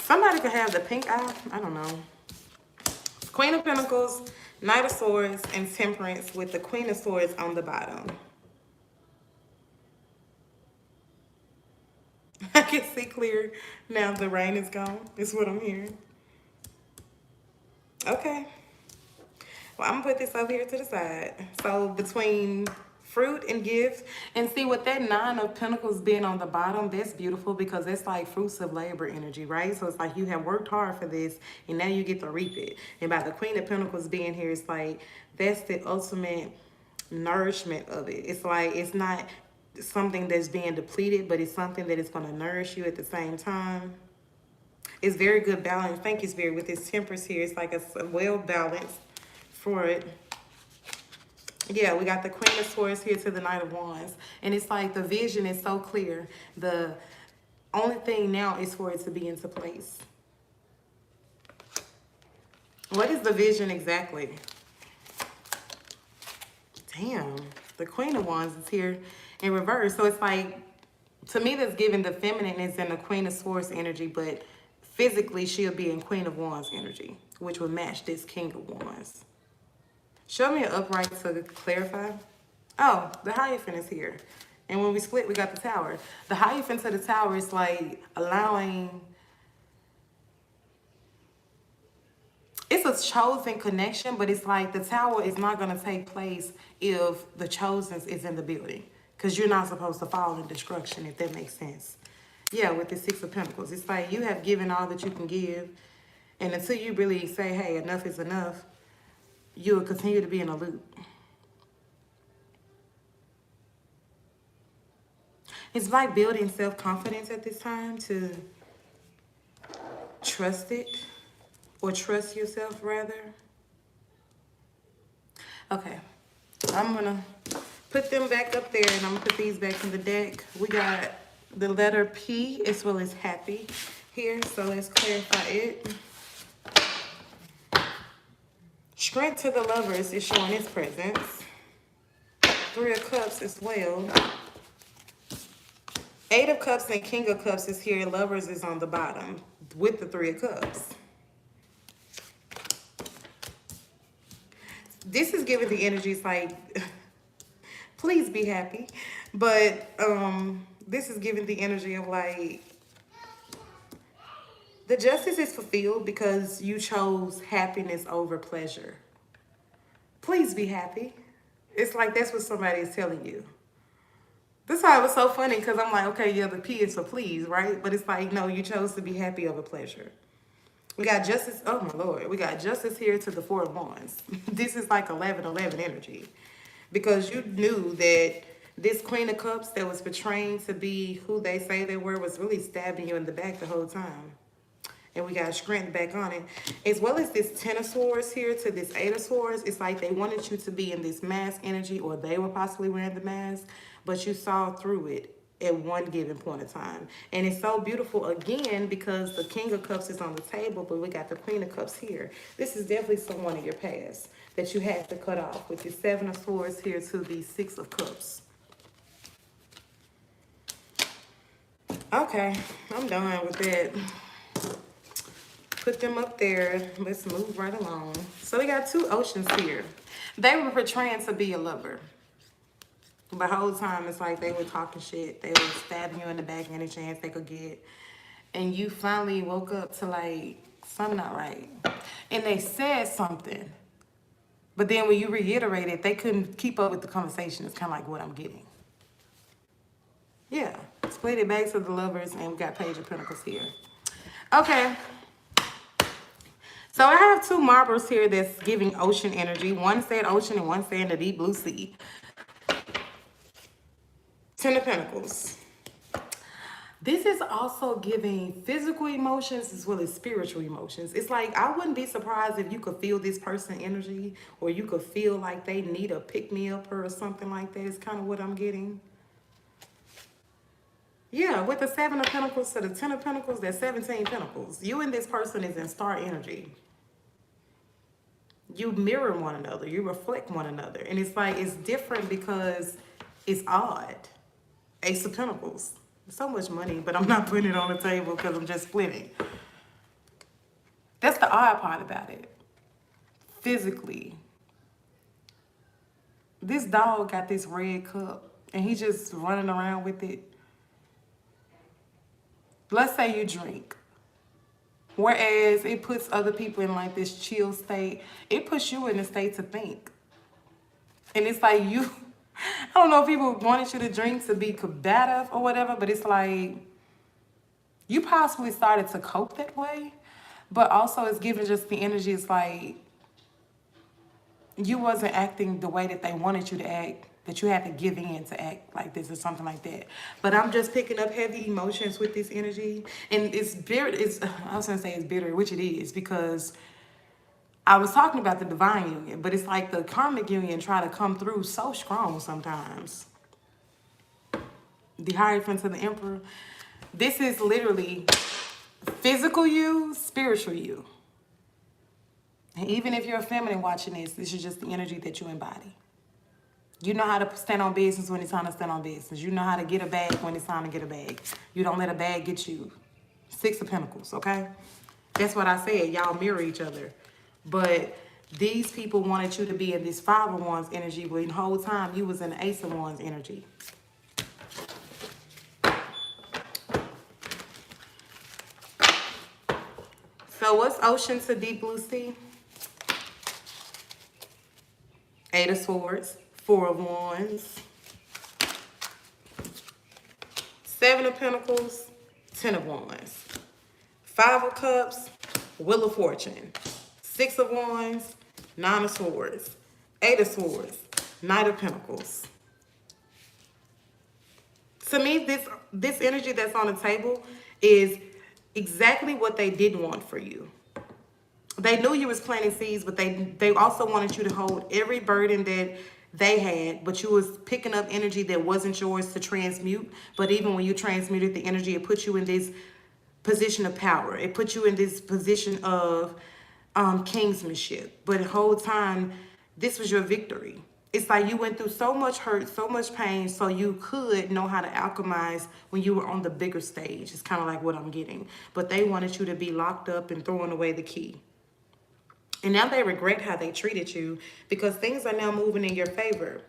Somebody could have the pink eye. I don't know. Queen of Pentacles, Knight of Swords, and Temperance with the Queen of Swords on the bottom. I can see clear now. The rain is gone. Is what I'm hearing. Okay. Well, I'm gonna put this over here to the side. So between fruit and gift, and see with that 9 of Pentacles being on the bottom, that's beautiful because it's like fruits of labor energy, right? So it's like you have worked hard for this and now you get to reap it. And by the Queen of Pentacles being here, it's like that's the ultimate nourishment of it. It's like it's not something that's being depleted, but it's something that is going to nourish you at the same time. It's very good balance. Thank you, Spirit. With this Temperance here, it's like a well balanced for it. Yeah, we got the Queen of Swords here to the Knight of Wands. And it's like the vision is so clear. The only thing now is for it to be into place. What is the vision exactly? Damn, the Queen of Wands is here in reverse. So it's like, to me, that's giving the feminine is in the Queen of Swords energy, but physically she'll be in Queen of Wands energy, which would match this King of Wands. Show me an upright to clarify. Oh, the Hierophant is here. And when we split, we got the Tower. The Hierophant to the Tower is like allowing... It's a chosen connection, but it's like the Tower is not going to take place if the chosen is in the building. Because you're not supposed to fall in destruction, if that makes sense. Yeah, with the 6 of Pentacles. It's like you have given all that you can give. And until you really say, hey, enough is enough, you will continue to be in a loop. It's like building self-confidence at this time to trust it, or trust yourself rather. Okay, I'm gonna put them back up there and I'm gonna put these back in the deck. We got the letter P as well as happy here, so let's clarify it. Strength to the Lovers is showing its presence. 3 of Cups as well. 8 of Cups and King of Cups is here. Lovers is on the bottom with the 3 of Cups. This is giving the energies like, please be happy. But this is giving the energy of like, the justice is fulfilled because you chose happiness over pleasure. Please be happy. It's like that's what somebody is telling you. This is why it was so funny because I'm like, okay, yeah, the P is for please, right? But it's like, no, you chose to be happy over pleasure. We got justice. Oh my Lord. We got justice here to the 4 of Wands. This is like 11-11 energy. Because you knew that this Queen of Cups that was portraying to be who they say they were was really stabbing you in the back the whole time. And we got strength back on it. As well as this 10 of Swords here to this 8 of Swords. It's like they wanted you to be in this mask energy, or they were possibly wearing the mask, but you saw through it at one given point of time. And it's so beautiful again because the King of Cups is on the table, but we got the Queen of Cups here. This is definitely someone in your past that you had to cut off with your 7 of Swords here to the 6 of Cups. Okay, I'm done with that. Put them up there. Let's move right along. So we got 2 oceans here. They were portraying to be a lover. But the whole time, it's like they were talking shit. They were stabbing you in the back any chance they could get. And you finally woke up to like, something not right. And they said something. But then when you reiterated, they couldn't keep up with the conversation. It's kind of like what I'm getting. Yeah. Split it back to the lovers, and we got Page of Pentacles here. Okay. So I have 2 marbles here that's giving ocean energy. One said ocean and one saying the deep blue sea. 10 of Pentacles. This is also giving physical emotions as well as spiritual emotions. It's like, I wouldn't be surprised if you could feel this person energy, or you could feel like they need a pick-me-up or something like that. It's kind of what I'm getting. Yeah, with the 7 of Pentacles to the 10 of Pentacles, that's 17 Pentacles. You and this person is in star energy. You mirror one another. You reflect one another. And it's like, it's different because it's odd. Ace of Pentacles. So much money, but I'm not putting it on the table because I'm just splitting. That's the odd part about it. Physically. This dog got this red cup and he's just running around with it. Let's say you drink. Whereas it puts other people in like this chill state. It puts you in a state to think. And it's like you, I don't know if people wanted you to drink to be combative or whatever, but it's like you possibly started to cope that way. But also it's giving just the energy. It's like you wasn't acting the way that they wanted you to act, that you had to give in to act like this or something like that. But I'm just picking up heavy emotions with this energy. And it's bitter. I was going to say it's bitter, which it is, because I was talking about the divine union, but it's like the karmic union try to come through so strong sometimes. The Hierophant to the Emperor. This is literally physical you, spiritual you. And even if you're a feminine watching this is just the energy that you embody. You know how to stand on business when it's time to stand on business. You know how to get a bag when it's time to get a bag. You don't let a bag get you. 6 of Pentacles, okay? That's what I said. Y'all mirror each other. But these people wanted you to be in this 5 of Wands energy, but the whole time you was in the Ace of Wands energy. So what's ocean to deep blue sea? 8 of Swords, 4 of Wands, 7 of Pentacles, 10 of Wands, 5 of Cups, Wheel of Fortune, 6 of Wands, 9 of Swords, 8 of Swords, Knight of Pentacles. To me, this energy that's on the table is exactly what they didn't want for you. They knew you was planting seeds, but they also wanted you to hold every burden that they had, but you was picking up energy that wasn't yours to transmute. But even when you transmuted the energy, it put you in this position of power. It put you in this position of kingsmanship. But the whole time, this was your victory. It's like you went through so much hurt, so much pain, so you could know how to alchemize when you were on the bigger stage. It's kind of like what I'm getting. But they wanted you to be locked up and throwing away the key. And now they regret how they treated you because things are now moving in your favor.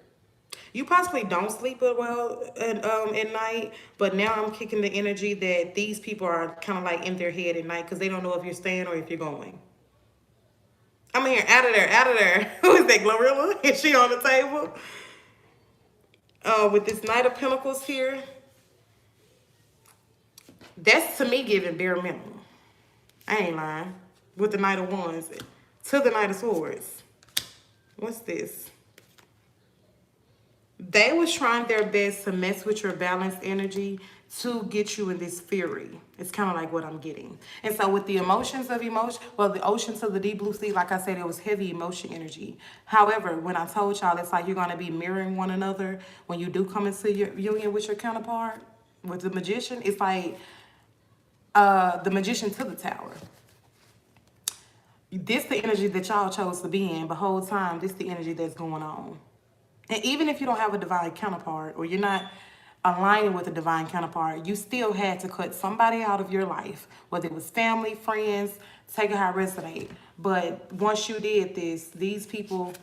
You possibly don't sleep well at night, but now I'm kicking the energy that these people are kind of like in their head at night because they don't know if you're staying or if you're going. I'm here, out of there, out of there. Who is that, Glorilla? Is she on the table? With this Knight of Pentacles here, that's to me giving bare minimum. I ain't lying. with the Knight of Wands to the Knight of Swords. What's this? They was trying their best to mess with your balanced energy to get you in this fury. It's kind of like what I'm getting. And so with the emotions of emotion, well, the ocean to the deep blue sea, like I said, it was heavy emotion energy. However, when I told y'all, it's like you're going to be mirroring one another when you do come into your union with your counterpart, with the magician. It's like the magician to the tower. This the energy that y'all chose to be in, but whole time, this the energy that's going on. And even if you don't have a divine counterpart or you're not aligning with a divine counterpart, you still had to cut somebody out of your life, whether it was family, friends, take it how it resonate. But once you did this, these people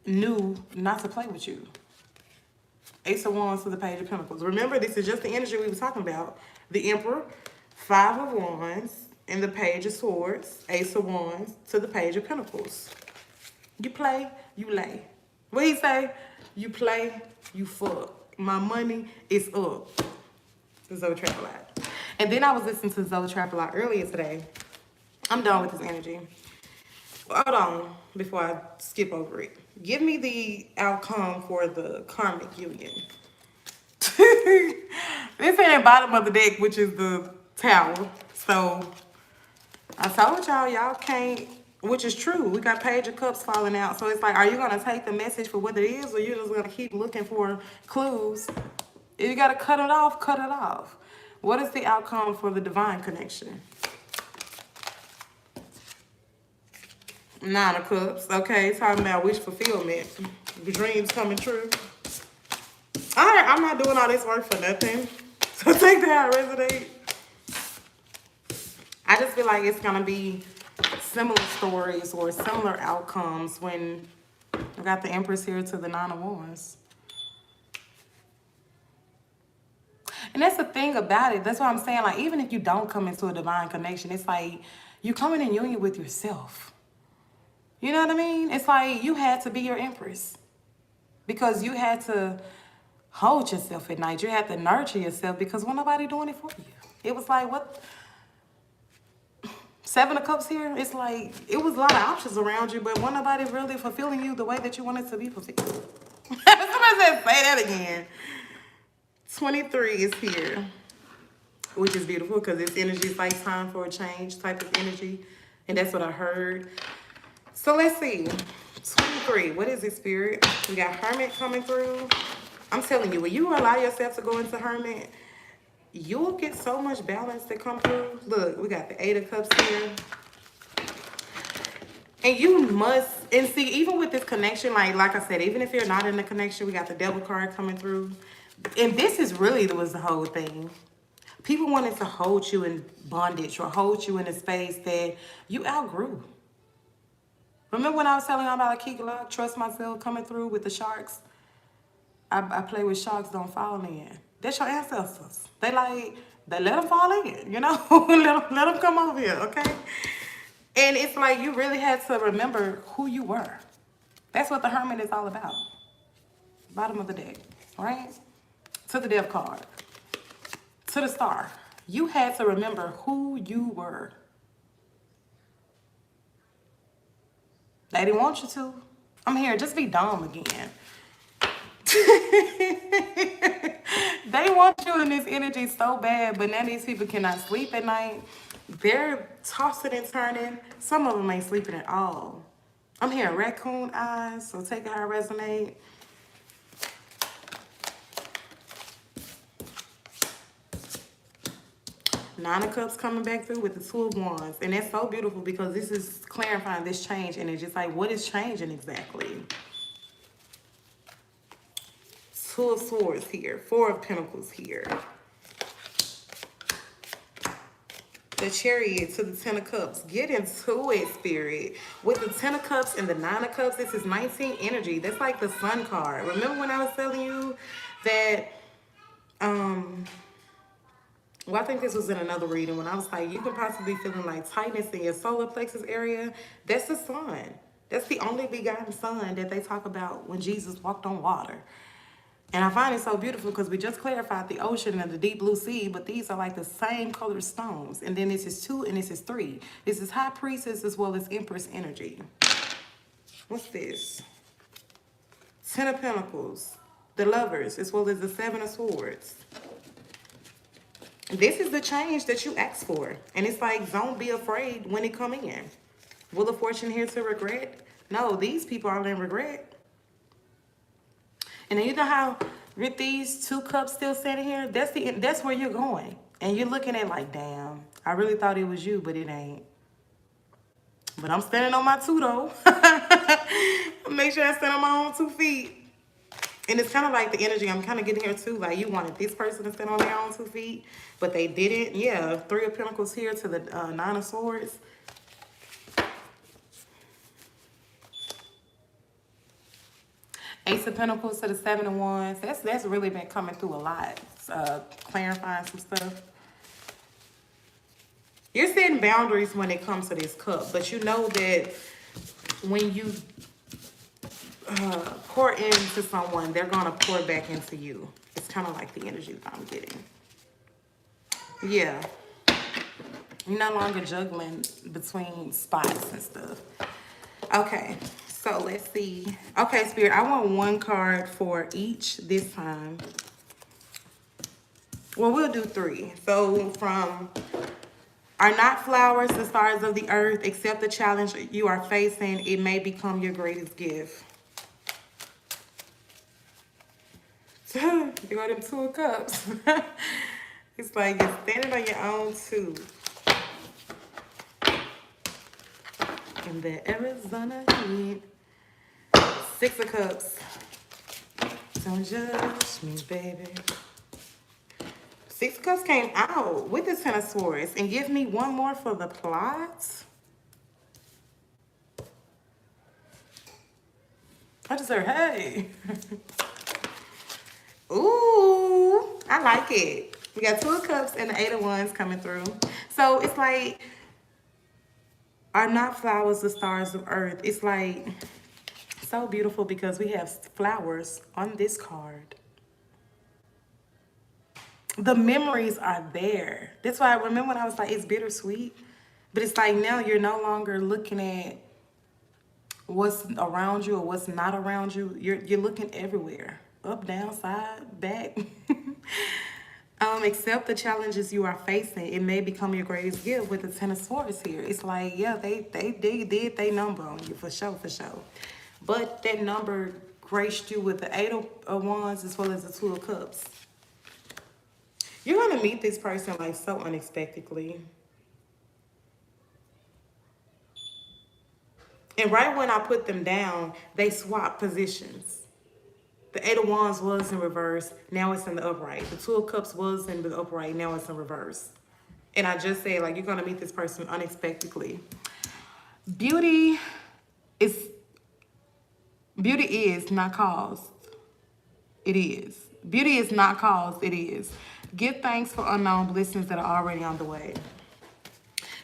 knew not to play with you. Ace of Wands to the Page of Pentacles. Remember, this is just the energy we were talking about. The Emperor, Five of Wands, and the Page of Swords, Ace of Wands to the Page of Pentacles. You play, you lay. What he say? You play, you fuck. My money is up. Zoe Trapalot. And then I was listening to Zoe Trapalot earlier today. I'm done with this energy. Hold on before I skip over it. Give me the outcome for the karmic union. This ain't the bottom of the deck, which is the tower. So I told y'all can't, which is true. We got Page of Cups falling out. So it's like, are you going to take the message for what it is, or you're just going to keep looking for clues? If you got to cut it off, cut it off. What is the outcome for the divine connection? Nine of Cups. Okay, talking about wish fulfillment. The dreams coming true. Alright, I'm not doing all this work for nothing. So take that how it resonates. I just feel like it's gonna be similar stories or similar outcomes when I got the Empress here to the Nine of Wands. And that's the thing about it. That's what I'm saying. Like, even if you don't come into a divine connection, it's like you coming in union with yourself. You know what I mean? It's like you had to be your Empress. Because you had to hold yourself at night. You had to nurture yourself because wasn't nobody doing it for you. It was like, what? Seven of Cups here, it's like, it was a lot of options around you, but wasn't nobody really fulfilling you the way that you wanted to be fulfilled. Somebody said, say that again. 23 is here, which is beautiful because this energy is like time for a change type of energy. And that's what I heard. So let's see. 23, what is it, Spirit? We got Hermit coming through. I'm telling you, when you allow yourself to go into Hermit, you'll get so much balance to come through. Look, we got the Eight of Cups here. And you must, and see, even with this connection, like I said, even if you're not in the connection, we got the Devil card coming through. And this is really was the whole thing. People wanted to hold you in bondage or hold you in a space that you outgrew. Remember when I was telling y'all about Akigla, trust myself, coming through with the sharks? I play with sharks, don't fall in. That's your ancestors. They let them fall in, you know? let them come over here, okay? And it's like you really had to remember who you were. That's what the Hermit is all about. Bottom of the deck, right? To the Death card. To the Star. You had to remember who you were. They didn't want you to. I'm here, just be dumb again. They want you in this energy so bad, but now these people cannot sleep at night. They're tossing and turning. Some of them ain't sleeping at all. I'm hearing raccoon eyes, so take it how it resonates. Nine of Cups coming back through with the Two of Wands. And that's so beautiful because this is clarifying this change. And it's just like, what is changing exactly? Two of Swords here. Four of Pentacles here. The Chariot to the Ten of Cups. Get into it, Spirit. With the Ten of Cups and the Nine of Cups, this is 19 energy. That's like the Sun card. Remember when I was telling you that, well, I think this was in another reading when I was like, you could possibly be feeling like tightness in your solar plexus area. That's the sun. That's the only begotten son that they talk about when Jesus walked on water. And I find it so beautiful because we just clarified the ocean and the deep blue sea, but these are like the same color stones. And then this is 2 and this is 3. This is High Priestess as well as Empress energy. What's this? 10 of Pentacles, the Lovers, as well as the 7 of Swords. This is the change that you asked for. And it's like, don't be afraid when it come in. Will of Fortune here to regret? No, these people aren't in regret. And then you know how with these 2 cups still sitting here, that's where you're going. And you're looking at like, damn, I really thought it was you, but it ain't. But I'm standing on my 2 though. Make sure I stand on my own 2 feet. And it's kind of like the energy I'm kind of getting here too. Like you wanted this person to stand on their own 2 feet, but they didn't. Yeah, 3 of Pentacles here to the 9 of Swords. Ace of Pentacles to the 7 of Wands. That's really been coming through a lot. Clarifying some stuff. You're setting boundaries when it comes to this cup, but you know that when you pour into someone, they're gonna pour back into you. It's kind of like the energy that I'm getting. Yeah. You're no longer juggling between spots and stuff. Okay, so let's see. Okay, Spirit, I want 1 card for each this time. Well, we'll do 3. So from are not flowers the stars of the earth, accept the challenge you are facing. It may become your greatest gift. You got them 2 of Cups. It's like you're standing on your own too. In the Arizona heat. 6 of Cups. Don't judge me, baby. 6 of Cups came out with the 10 of Swords. And give me 1 more for the plot. I just heard, hey. Ooh, I like it. We got 2 of Cups and the 8 of Wands coming through. So it's like, are not flowers the stars of earth? It's like so beautiful because we have flowers on this card. The memories are there. That's why I remember when I was like, it's bittersweet. But it's like now you're no longer looking at what's around you or what's not around you. You're looking everywhere. Up, down, side, back. Accept the challenges you are facing. It may become your greatest gift with the 10 of Swords here. It's like, yeah, they did they number on you for sure, for sure. But that number graced you with the 8 of Wands as well as the 2 of Cups. You're going to meet this person like so unexpectedly. And right when I put them down, they swap positions. The 8 of Wands was in reverse. Now it's in the upright. The 2 of Cups was in the upright. Now it's in reverse. And I just said, like, you're going to meet this person unexpectedly. Beauty is not caused. It is. Beauty is not caused. It is. Give thanks for unknown blessings that are already on the way.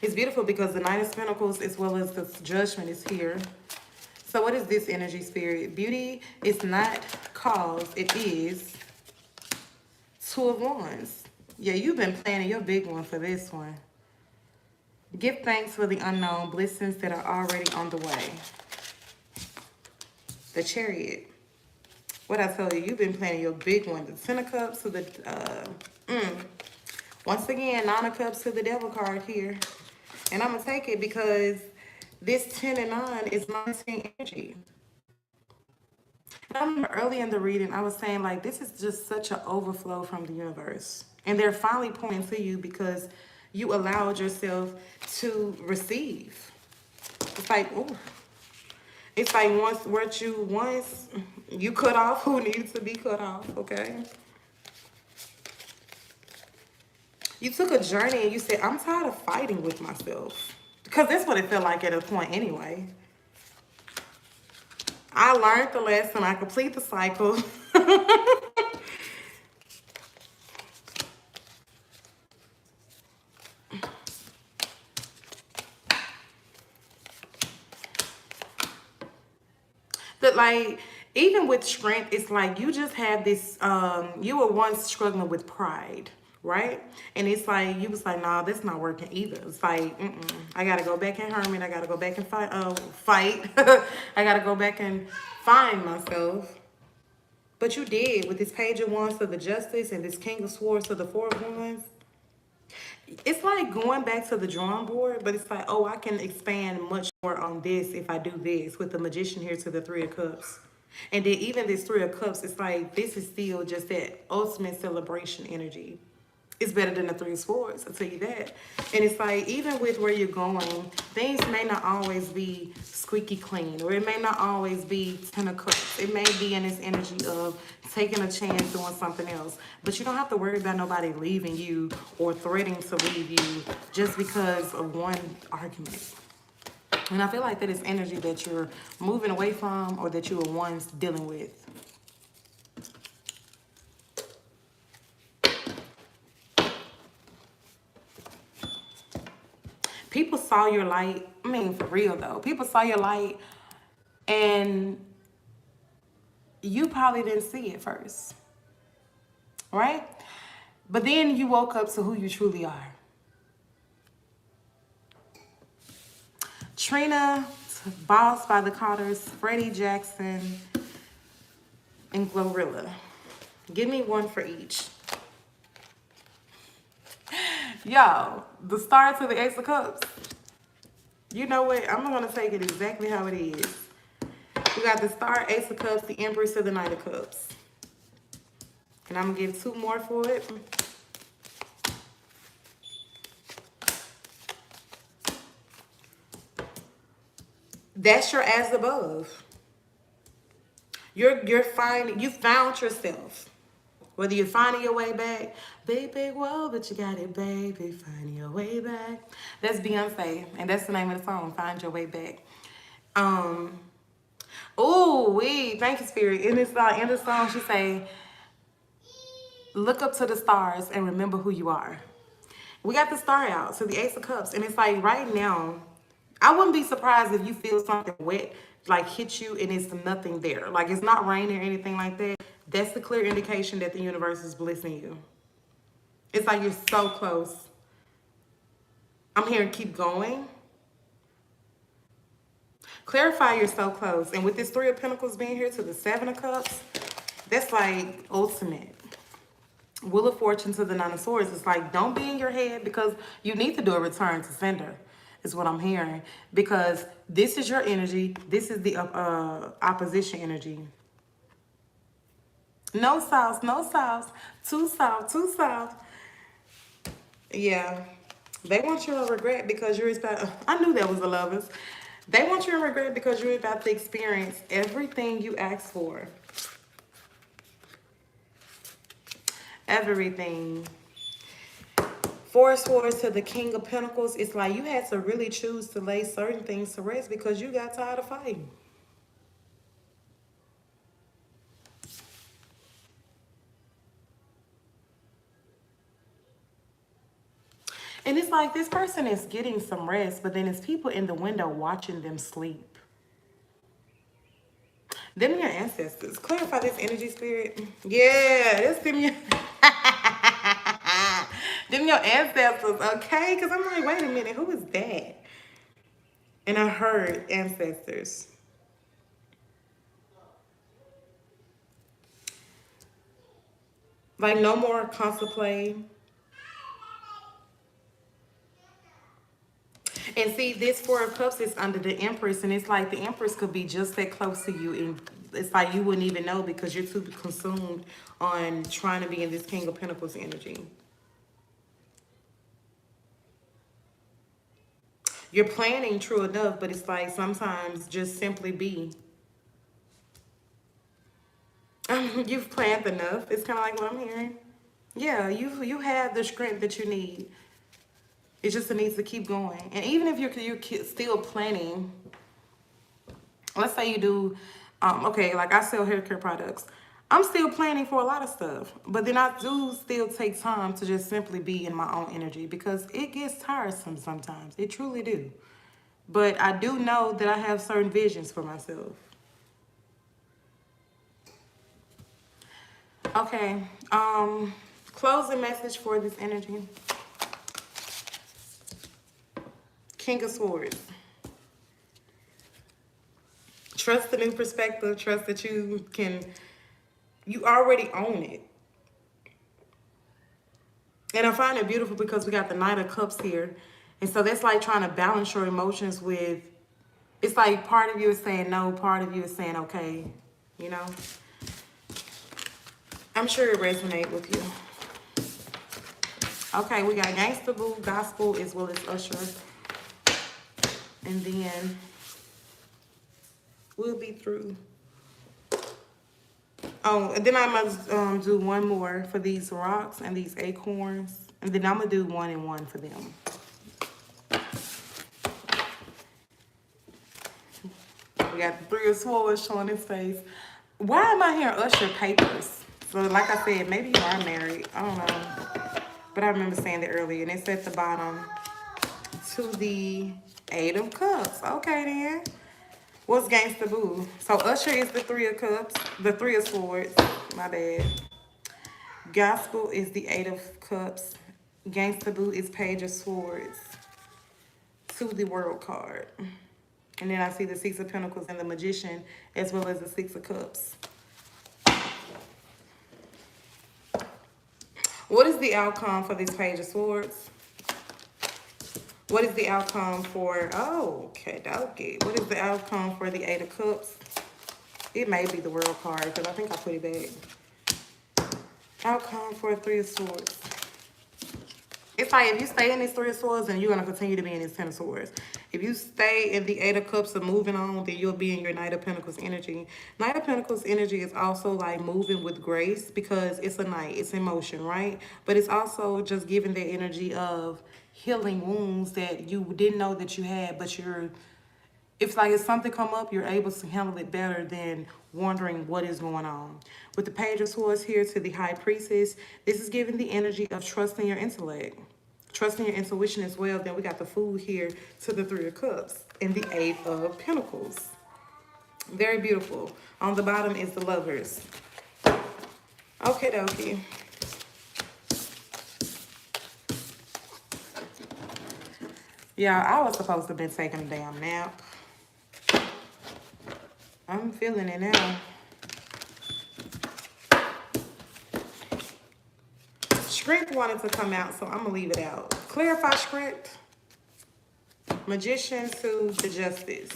It's beautiful because the Knight of Pentacles as well as the Judgment is here. So what is this energy, Spirit? Beauty is not caused. It is 2 of Wands. Yeah, you've been planning your big one for this one. Give thanks for the unknown blessings that are already on the way. The Chariot. What I tell you, you've been planning your big one. The 10 of Cups to the... Once again, 9 of Cups to the Devil card here. And I'm going to take it because this 10 and 9 is 19 energy. And I remember early in the reading, I was saying, like, this is just such an overflow from the universe. And they're finally pointing to you because you allowed yourself to receive. It's like, ooh. It's like once you cut off who needs to be cut off, okay? You took a journey and you said, I'm tired of fighting with myself. Because that's what it felt like at a point anyway. I learned the lesson. I complete the cycle. That like, even with strength, it's like you just have this, you were once struggling with pride, right? And it's like, you was like, nah, that's not working either. It's like, I got to go back and hermit. I got to go back and fight. I got to go back and find myself. But you did with this page of wands to the justice and this king of swords to the four of wands. It's like going back to the drawing board, but it's like, oh, I can expand much more on this if I do this with the magician here to the three of cups. And then even this three of cups, it's like, this is still just that ultimate celebration energy. It's better than the three of swords, I'll tell you that. And it's like, even with where you're going, things may not always be squeaky clean, or it may not always be 10 of cups. It may be in this energy of taking a chance doing something else. But you don't have to worry about nobody leaving you or threatening to leave you just because of one argument. And I feel like that is energy that you're moving away from, or that you were once dealing with. People saw your light. I mean, for real though. People saw your light and you probably didn't see it first. Right? But then you woke up to who you truly are. Trina, Boss by the Carters, Freddie Jackson, and Glorilla. Give me one for each. Yo, the star to the Ace of Cups. You know what? I'm going to take it exactly how it is. We got the star, Ace of Cups, the Empress to the Knight of Cups. And I'm going to give two more for it. That's your as above. You're finding, you found yourself. Whether you're finding your way back, big, big world, but you got it, baby, finding your way back. That's Beyonce, and that's the name of the song, Find Your Way Back. Thank you, Spirit. In this in the song, she say, look up to the stars and remember who you are. We got the star out, so the Ace of Cups, and it's like right now, I wouldn't be surprised if you feel something wet, like hit you and it's nothing there. Like it's not raining or anything like that. That's the clear indication that the universe is blessing you. It's like you're so close. I'm hearing keep going. Clarify you're so close. And with this Three of Pentacles being here to the Seven of Cups, that's like ultimate. Wheel of Fortune to the Nine of Swords. It's like, don't be in your head, because you need to do a return to sender, is what I'm hearing. Because this is your energy. This is the opposition energy. No south, no south. Too south, too south. Yeah. They want you to regret because you're about... I knew that was the lovers. They want you to regret because you're about to experience everything you asked for. Everything. Four of Swords to the King of Pentacles. It's like you had to really choose to lay certain things to rest because you got tired of fighting. And it's like this person is getting some rest, but then there's people in the window watching them sleep. Them your ancestors. Clarify this energy, Spirit. Yeah, that's them your... them your ancestors, okay? Because I'm like, wait a minute, who is that? And I heard ancestors. Like no more cosplay. And see, this Four of Cups is under the Empress, and it's like the Empress could be just that close to you, and it's like you wouldn't even know because you're too consumed on trying to be in this King of Pentacles energy. You're planning, true enough, but it's like sometimes just simply be. You've planned enough. It's kind of like what I'm hearing. Yeah, you have the strength that you need. It just needs to keep going. And even if you're still planning, let's say you do, okay, like I sell hair care products. I'm still planning for a lot of stuff. But then I do still take time to just simply be in my own energy because it gets tiresome sometimes. It truly do. But I do know that I have certain visions for myself. Okay. Closing message for this energy. King of Swords. Trust the new perspective. Trust that you already own it. And I find it beautiful because we got the Knight of Cups here. And so that's like trying to balance your emotions with, it's like part of you is saying no, part of you is saying okay, you know? I'm sure it resonates with you. Okay, we got Gangsta Boo, Gospel, as well as Usher. And then we'll be through. Oh, and then I must do one more for these rocks and these acorns. And then I'm going to do 1 and 1 for them. We got the 3 of Swords showing his face. Why am I hearing Usher papers? So like I said, maybe you are married. I don't know. But I remember saying that earlier. And it's at the bottom to the 8 of Cups. Okay then. What's Gangsta Boo? So Usher is the 3 of Cups. The 3 of Swords. My bad. Gospel is the 8 of Cups. Gangsta Boo is Page of Swords. To the World card. And then I see the 6 of Pentacles and the Magician, as well as the 6 of Cups. What is the outcome for this Page of Swords? What is the outcome for, oh, okay, okay. What is the outcome for the 8 of Cups? It may be the World card, because I think I put it back. Outcome for 3 of Swords. It's like if you stay in this 3 of Swords, then you're going to continue to be in this 10 of Swords. If you stay in the 8 of Cups and moving on, then you'll be in your Knight of Pentacles energy. Knight of Pentacles energy is also like moving with grace because it's a knight. It's in motion, right? But it's also just giving the energy of healing wounds that you didn't know that you had, but it's like if something come up, you're able to handle it better than wondering what is going on. With the Page of Swords here to the High Priestess, this is giving the energy of trusting your intellect. Trusting your intuition as well. Then we got the Fool here to the 3 of Cups and the 8 of Pentacles. Very beautiful. On the bottom is the Lovers. Okay, dokie. Yeah, I was supposed to have been taking a damn nap. I'm feeling it now. Strength wanted to come out, so I'm going to leave it out. Clarify Strength. Magician to the Justice.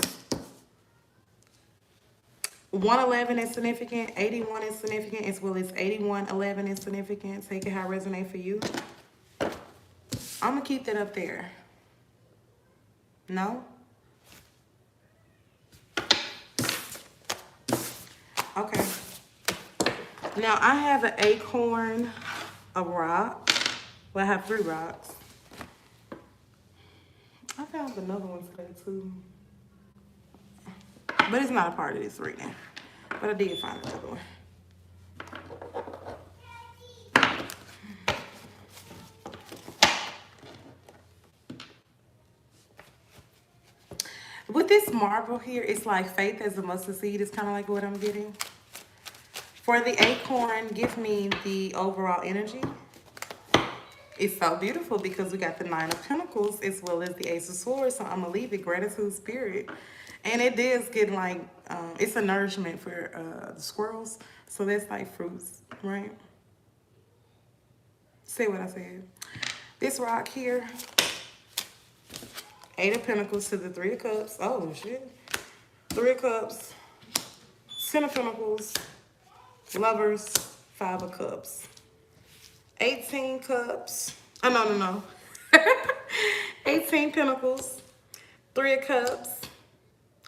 111 is significant. 81 is significant, as well as 8111 is significant. Take it how it resonates for you. I'm going to keep that up there. No? Okay. Now, I have an acorn, a rock. Well, I have 3 rocks. I found another one today, too. But it's not a part of this reading. But I did find another one. With this marble here, it's like faith as a mustard seed. It's kind of like what I'm getting. For the acorn, give me the overall energy. It's so beautiful because we got the 9 of Pentacles as well as the Ace of Swords. So I'm going to leave it gratitude spirit. And it is getting like, it's a nourishment for the squirrels. So that's like fruits, right? See what I said? This rock here. 8 of Pentacles to the 3 of Cups. Oh, shit. 3 of Cups. 10 of Pentacles. Lovers. 5 of Cups. 18 Cups. Oh, no. 18 Pentacles. 3 of Cups.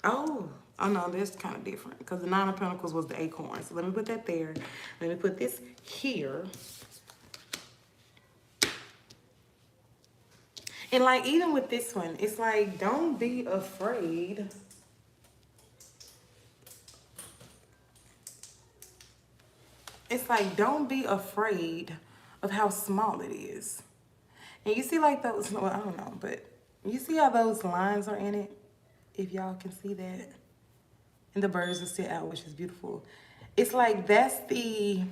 Oh, no, that's kind of different. Because the 9 of Pentacles was the acorn. So let me put that there. Let me put this here. And like, even with this one, it's like, don't be afraid. It's like, don't be afraid of how small it is. And you see like those, well, I don't know, but you see how those lines are in it? If y'all can see that. And the birds are still out, which is beautiful. It's like, that's the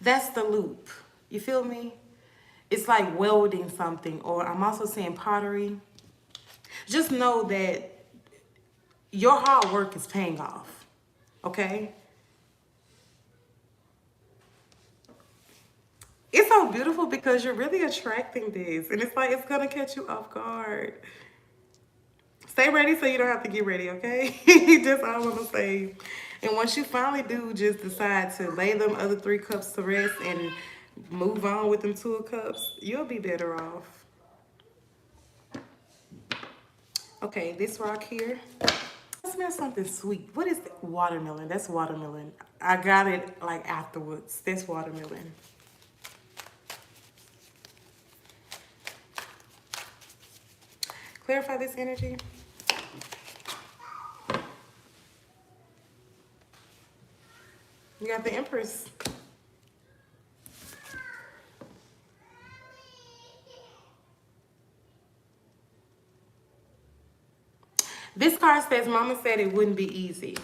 That's the loop. You feel me? It's like welding something, or I'm also saying pottery. Just know that your hard work is paying off, okay? It's so beautiful because you're really attracting this, and it's like it's gonna catch you off guard. Stay ready so you don't have to get ready, okay? Just all I'm gonna say. And once you finally do just decide to lay them other 3 cups to rest and move on with them 2 cups, you'll be better off. Okay, this rock here. I smell something sweet. What is that? Watermelon. That's watermelon. I got it like afterwards. That's watermelon. Clarify this energy. You got the Empress. This card says, Mama said it wouldn't be easy.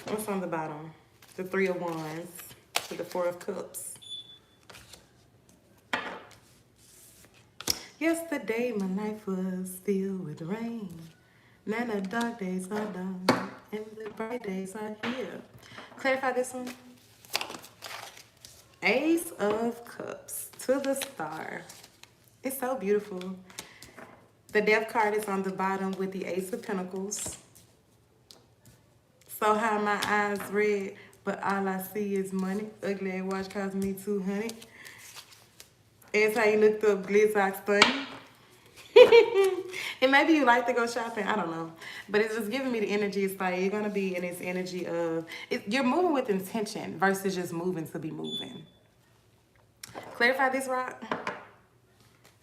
What's on the bottom? The 3 of Wands to the 4 of Cups. Yesterday my life was filled with rain. Now the dark days are done and the bright days are here. Clarify this one. Ace of Cups to the Star. It's so beautiful. The Death card is on the bottom with the Ace of Pentacles. So how my eyes red, but all I see is money. Ugly ass watch cost me 200. That's how you looked up Glitzbox Funny. And maybe you like to go shopping, I don't know. But it's just giving me the energy. It's like you're going to be in this energy of, you're moving with intention versus just moving to be moving. Clarify this rock.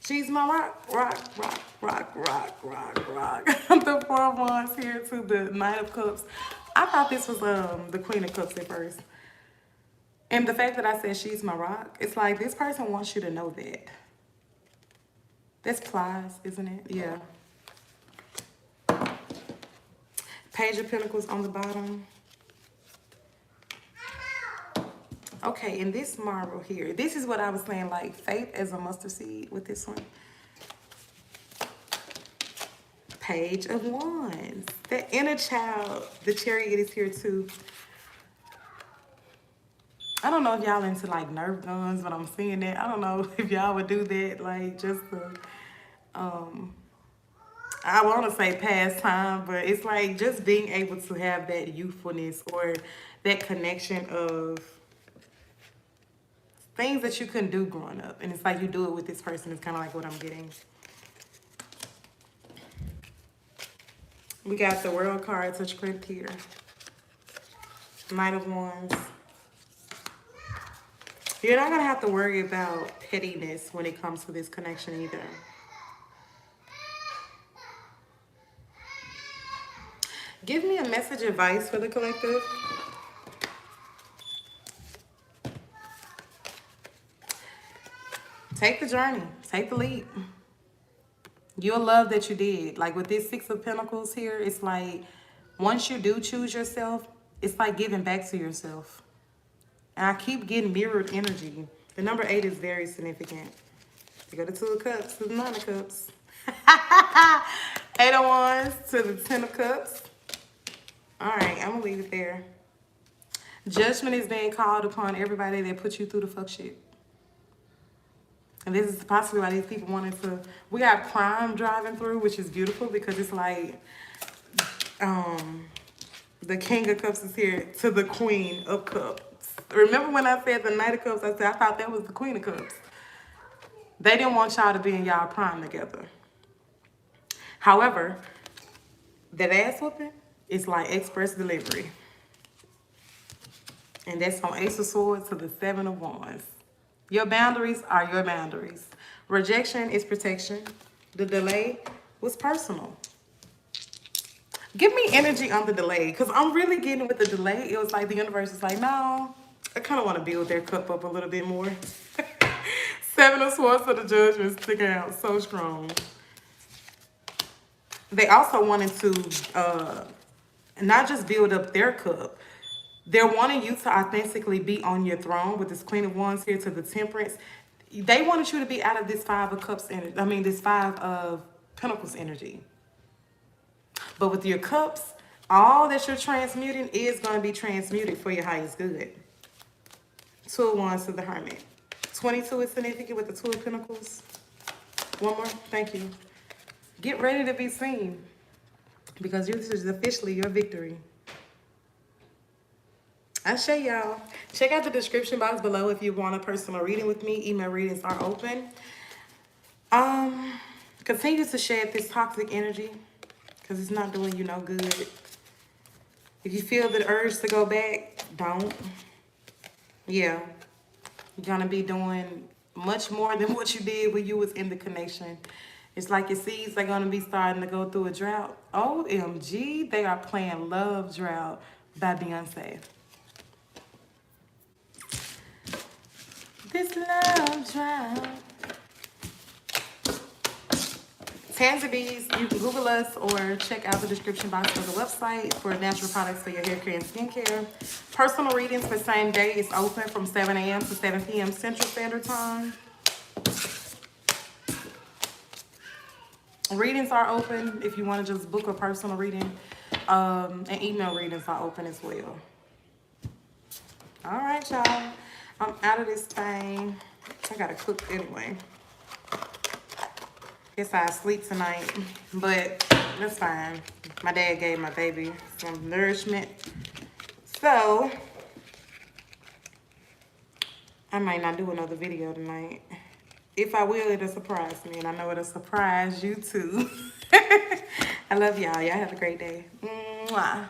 She's my rock, rock, rock, rock, rock, rock, rock. The 4 of Wands here to the Knight of Cups. I thought this was the Queen of Cups at first. And the fact that I said she's my rock, it's like this person wants you to know that. That's plies, isn't it? Yeah. Page of Pentacles on the bottom. Okay, and this marble here, this is what I was saying, like faith as a mustard seed with this one. Page of Wands. The inner child, the Chariot is here too. I don't know if y'all into like Nerf guns, but I'm seeing that. I don't know if y'all would do that, like just the, I want to say pastime, but it's like just being able to have that youthfulness or that connection of things that you couldn't do growing up. And it's like you do it with this person. It's kind of like what I'm getting. We got the World card to script here. Knight of Wands. You're not going to have to worry about pettiness when it comes to this connection either. Give me a message advice for the collective. Take the journey. Take the leap. You'll love that you did. Like with this 6 of Pentacles here, it's like once you do choose yourself, it's like giving back to yourself. And I keep getting mirrored energy. The number 8 is very significant. You go to 2 of Cups to the 9 of Cups. 8 of Wands to the 10 of Cups. All right, I'm going to leave it there. Judgment is being called upon everybody that put you through the fuck shit. And this is possibly why these people wanted to... We got crime driving through, which is beautiful because it's like... the King of Cups is here to the Queen of Cups. Remember when I said the Knight of Cups? I said I thought that was the Queen of Cups. They didn't want y'all to be in y'all prime together. However, that ass whooping is like express delivery. And that's on Ace of Swords to the 7 of Wands. Your boundaries are your boundaries. Rejection is protection. The delay was personal. Give me energy on the delay, because I'm really getting with the delay. It was like the universe is like, no, I kind of want to build their cup up a little bit more. 7 of Swords for the Judgment sticking out so strong. They also wanted to not just build up their cup, They're wanting you to authentically be on your throne with this Queen of Wands here to the Temperance. They wanted you to be out of this Five of Cups energy. I mean, this Five of Pentacles energy. But with your cups, all that you're transmuting is going to be transmuted for your highest good. Two of Wands to the Hermit. 22 is significant with the Two of Pentacles. One more. Thank you. Get ready to be seen. Because this is officially your victory. I show y'all. Check out the description box below if you want a personal reading with me. Email readings are open. Continue to shed this toxic energy because it's not doing you no good. If you feel the urge to go back, don't. Yeah. You're going to be doing much more than what you did when you was in the connection. It's like your seeds are going to be starting to go through a drought. OMG, they are playing Love Drought by Beyonce. This love drought. Tanzi B's, you can Google us or check out the description box of the website for natural products for your hair care and skincare. Personal readings for same day is open from 7 a.m. to 7 p.m. Central Standard Time. Readings are open if you want to just book a personal reading. And email readings are open as well. All right, y'all. I'm out of this thing. I gotta cook anyway. Guess I sleep tonight, but that's fine. My dad gave my baby some nourishment. So, I might not do another video tonight. If I will, it'll surprise me, and I know it'll surprise you too. I love y'all. Y'all have a great day. Mwah.